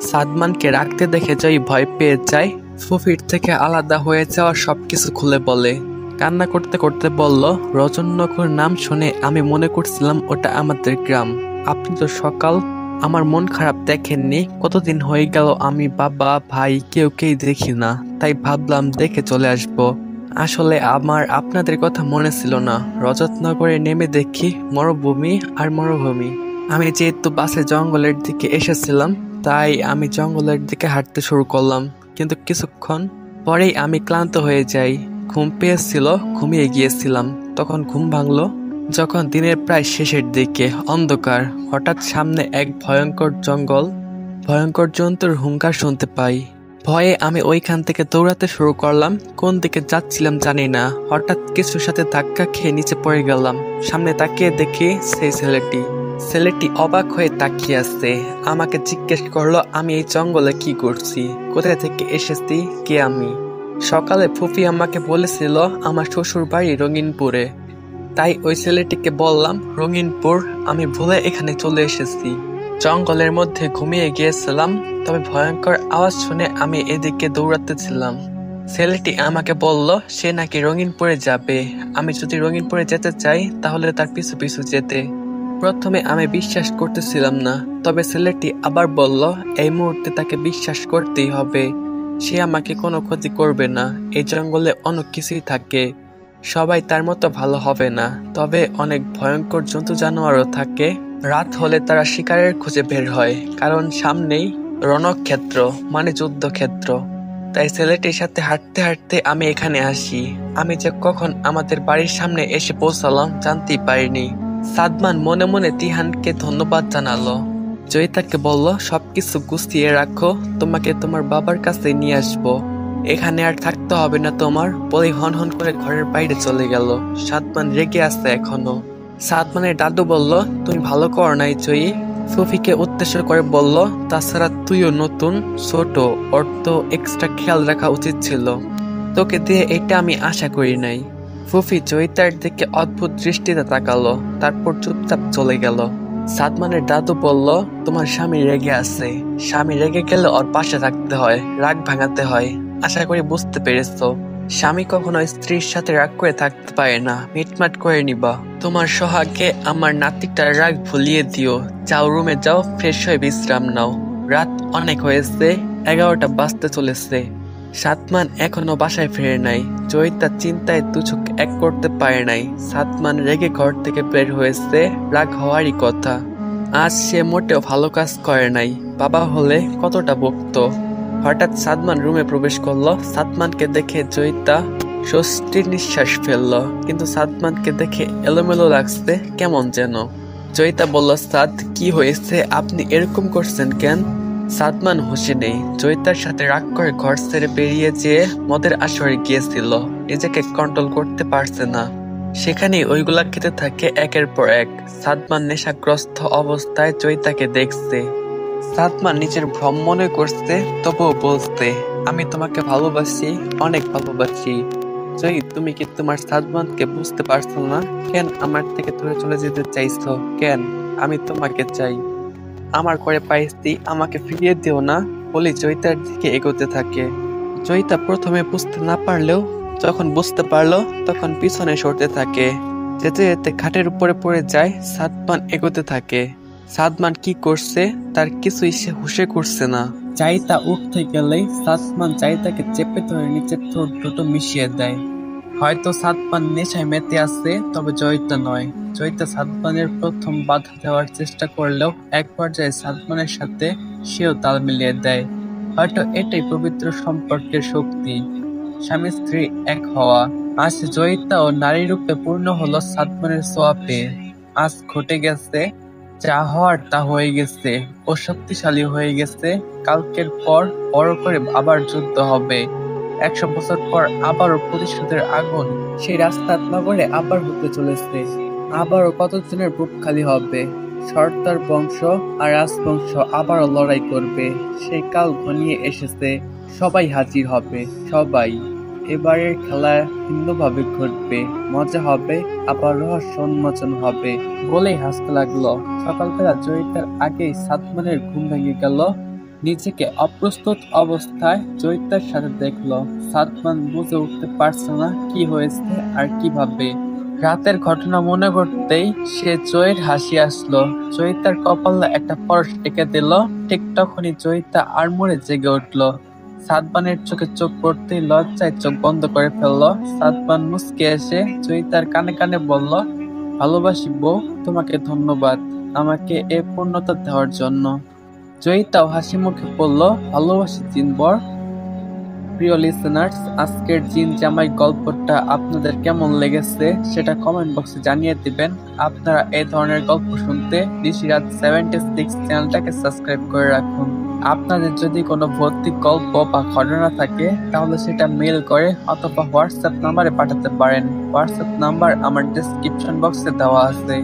সাদমানকে রাখতে দেখে জয় ভয় পেয়ে যায়। ফুফির থেকে আলাদা হয়ে যাওয়া সবকিছু খুলে বলে। কান্না করতে করতে বলল, রজননগর নাম শুনে আমি মনে করছিলাম ওটা আমাদের গ্রাম। আপনি তো সকাল আমার মন খারাপ দেখেননি? কতদিন হয়ে গেল আমি বাবা ভাই কেউকেই দেখি না, তাই ভাবলাম দেখে চলে আসব। আসলে আমার আপনাদের কথা মনে ছিল না। রজতনগরে নেমে দেখি মরুভূমি আর মরুভূমি। আমি যেহেতু বাসে জঙ্গলের দিকে এসেছিলাম, তাই আমি জঙ্গলের দিকে হাঁটতে শুরু করলাম, কিন্তু কিছুক্ষণ পরেই আমি ক্লান্ত হয়ে যাই। ঘুম পেয়েছিল, ঘুমিয়ে গিয়েছিলাম। তখন ঘুম ভাঙলো যখন দিনের প্রায় শেষের দিকে, অন্ধকার। হঠাৎ সামনে এক ভয়ঙ্কর জঙ্গল, ভয়ঙ্কর জন্তুর হুঙ্কার শুনতে পাই। ভয়ে আমি ওইখান থেকে দৌড়াতে শুরু করলাম। কোন দিকে যাচ্ছিলাম জানি না। হঠাৎ কিছুর সাথে ধাক্কা খেয়ে নিচে পড়ে গেলাম। সামনে তাকিয়ে দেখি সেই ছেলেটি অবাক হয়ে তাকিয়ে আছে। আমাকে জিজ্ঞেস করলো আমি এই জঙ্গলে কি করছি, কোথায় থেকে এসেছি, কে আমি। সকালে ফুফি আমাকে বলেছিল আমার শ্বশুর বাড়ি রঙিনপুরে, তাই ওই ছেলেটিকে বললাম রঙিনপুর, আমি ভুলে এখানে চলে এসেছি। জঙ্গলের মধ্যে ঘুমিয়ে গিয়েছিলাম, তবে ভয়ঙ্কর আওয়াজ শুনে আমি এদিকে দৌড়াতেছিলাম। ছেলেটি আমাকে বলল সে নাকি রঙিনপুরে যাবে। আমি যদি রঙিনপুরে যেতে চাই তাহলে তার পিছু পিছু যেতে। প্রথমে আমি বিশ্বাস করতেছিলাম না, তবে ছেলেটি আবার বলল এই মুহূর্তে তাকে বিশ্বাস করতেই হবে। সে আমাকে কোনো ক্ষতি করবে না। এই জঙ্গলে অনেক কিছুই থাকে, সবাই তার মতো ভালো হবে না, তবে অনেক ভয়ঙ্কর জন্তু জানোয়ারও থাকে। রাত হলে তারা শিকারের খুঁজে বের হয়, কারণ সামনেই রণক্ষেত্র মানে যুদ্ধক্ষেত্র। তাই ছেলেটির সাথে হাঁটতে হাঁটতে আমি এখানে আসি। আমি যে কখন আমাদের বাড়ির সামনে এসে পৌঁছালাম জানতেই পারিনি। সাদমান মনে মনে তিহানকে ধন্যবাদ জানালো। জয়িতাকে বলল সবকিছু গুছিয়ে রাখো, তোমাকে তোমার বাবার কাছে নিয়ে আসবো, এখানে আর থাকতে হবে না তোমার। বলে হন হন করে ঘরের বাইরে চলে গেল। সাদমান রেগে আছে এখনো। সাদমানের দাদু বলল তুমি ভালো করো নাই জয়ী। ফুফিকে উদ্দেশ্য করে বলল তাছাড়া তুইও নতুন, ছোট, ওর তো এক্সট্রা খেয়াল রাখা উচিত ছিল, তোকে দিয়ে এটা আমি আশা করি নাই। ফুফি জয়িতার দিকে অদ্ভুত দৃষ্টিতে তাকালো, তারপর চুপচাপ চলে গেল। সাদমানের দাদু বলল তোমার স্বামী রেগে আছে, স্বামী রেগে গেলে ওর পাশে থাকতে হয়, রাগ ভাঙাতে হয়। আশা করি বুঝতে পেরেছো। স্বামী কখনো স্ত্রীর সাথে রাগ করে থাকতে পারে না, মিটমাট করে নিবা। তোমার সোহাগে আমার নাতিটার রাগ ভুলিয়ে দিও। যাও রুমে যাও, ফ্রেশ হয়ে বিশ্রাম নাও, রাত অনেক হয়েছে, 11টা বাজতে চলেছে। সাদমান এখনো বাসায় ফিরে নাই। জয়িতা চিন্তায় দুচোখ এক করতে পারে নাই। সাদমান রেগে ঘর থেকে বের হয়েছে, রাগ হওয়ারই কথা। আজ সে মোটেও ভালো কাজ করে নাই, বাবা হলে কতটা বকতো। হঠাৎ সাদমান রুমে প্রবেশ করলো। সাদমানকে দেখে জয়িতা স্বস্তির নিঃশ্বাস ফেললো, কিন্তু সাদমানকে দেখে এলোমেলো লাগছে কেমন যেন। জয়িতা বলল সাদ কি হয়েছে, আপনি এরকম করছেন কেন? সাদমান হুঁশে নেই। জয়িতার সাথে রাগ করে ঘর ছেড়ে বেরিয়ে যেয়ে মদের আসরে গিয়েছিল, নিজেকে কন্ট্রোল করতে পারছে না। সেখানেই ওইগুলা খেতে থাকে একের পর এক। সাদমান নেশাগ্রস্ত অবস্থায় জয়িতাকে দেখছে। সাদমান নিজের ভ্রম মনে করছে, তবুও বলছে আমি তোমাকে ভালোবাসি, অনেক ভালোবাসি। জয়ী, তুমি কি তোমার সাদমানকে বুঝতে পারছো না? কেন আমার থেকে দূরে চলে যেতে চাইছো? কেন? আমি তোমাকে চাই। আমার করে পাইছি, আমাকে ফিরিয়ে দিও না বলে জয়িতার দিকে এগোতে থাকে। জয়িতা প্রথমে বুঝতে না পারলেও যখন বুঝতে পারলো তখন পিছনে সরতে থাকে। যেতে যেতে খাটের উপরে পড়ে যায়। সাদমান এগোতে থাকে। সাদমান কি করছে তার কিছুই সে হুঁশে করছে না। জয়িতা উঠতে গেলেই সাদমান জয়িতাকে চেপে ধরে নিচের ঠোঁট দুটো মিশিয়ে দেয়। হয়তো সাদমান নেশায় মেতে আছে, তবে জয়িতা নয়। জয়িতা সাদমানের প্রথম বাধা দেওয়ার চেষ্টা করলেও এক পর্যায়ে সাদমানের সাথে সেও তাল মিলিয়ে দেয়। হয়তো এটাই পবিত্র সম্পর্কের শক্তি, স্বামী স্ত্রী এক হওয়া। আজ জয়িতা ও নারী রূপে পূর্ণ হলো সাদমানের ছোঁয়া পেয়ে। আজ ঘটে গেছে, যা হওয়ার তা হয়ে গেছে। ও শক্তিশালী হয়ে গেছে। কালকের পর বড় করে আবার যুদ্ধ হবে। 100 বছর পর আবারও প্রতিশোধের আগুন সেই রাস্তার নগরে আবার হতে চলেছে। আবারও কতজনের বুক খালি হবে। সর্দার বংশ আর রাজবংশ আবারও লড়াই করবে। সেই কাল ঘনিয়ে এসেছে। সবাই হাজির হবে, সবাই। এবারের খেলা ভিন্নভাবে ঘটবে, মজা হবে, আবার রহস্য উন্মোচন হবে বলেই হাসতে লাগলো। সকালবেলা জয়িতার আগেই সাদমানের ঘুম ভেঙে গেল। নিজেকে অপ্রস্তুত অবস্থায় জয়িতার সাথে দেখলো। সাদমান বুঝে উঠতে পারছে না কি হয়েছে আর কিভাবে। রাতের ঘটনা মনে করতেই সে জয়ের হাসি আসলো। জয়িতার কপালে একটা পরশ এঁকে দিল। ঠিক তখনই জয়িতা আড়মোড়ে জেগে উঠলো। সাদমানের চোখে চোখ পড়তেই লজ্জায় চোখ বন্ধ করে ফেললো। সাদমান মুচকে এসে জয়িতার কানে কানে বলল, ভালোবাসি বউ, তোমাকে ধন্যবাদ আমাকে এ পূর্ণতা দেওয়ার জন্য। জয়িতাও হাসি মুখে বলল, ভালোবাসি জিনবর। প্রিয় লিসেনার্স, আজকের জিন জামাই গল্পটা আপনাদের কেমন লেগেছে সেটা কমেন্ট বক্সে জানিয়ে দিবেন। আপনারা এই ধরনের গল্প শুনতে নিশিরাত 76 চ্যানেলটাকে সাবস্ক্রাইব করে রাখুন। আপনাদের যদি কোনো ভৌতিক গল্প বা ঘটনা থাকে তাহলে সেটা মেল করে অথবা হোয়াটসঅ্যাপ নাম্বারে পাঠাতে পারেন। হোয়াটসঅ্যাপ নাম্বার আমার ডেসক্রিপশন বক্সে দেওয়া আছে।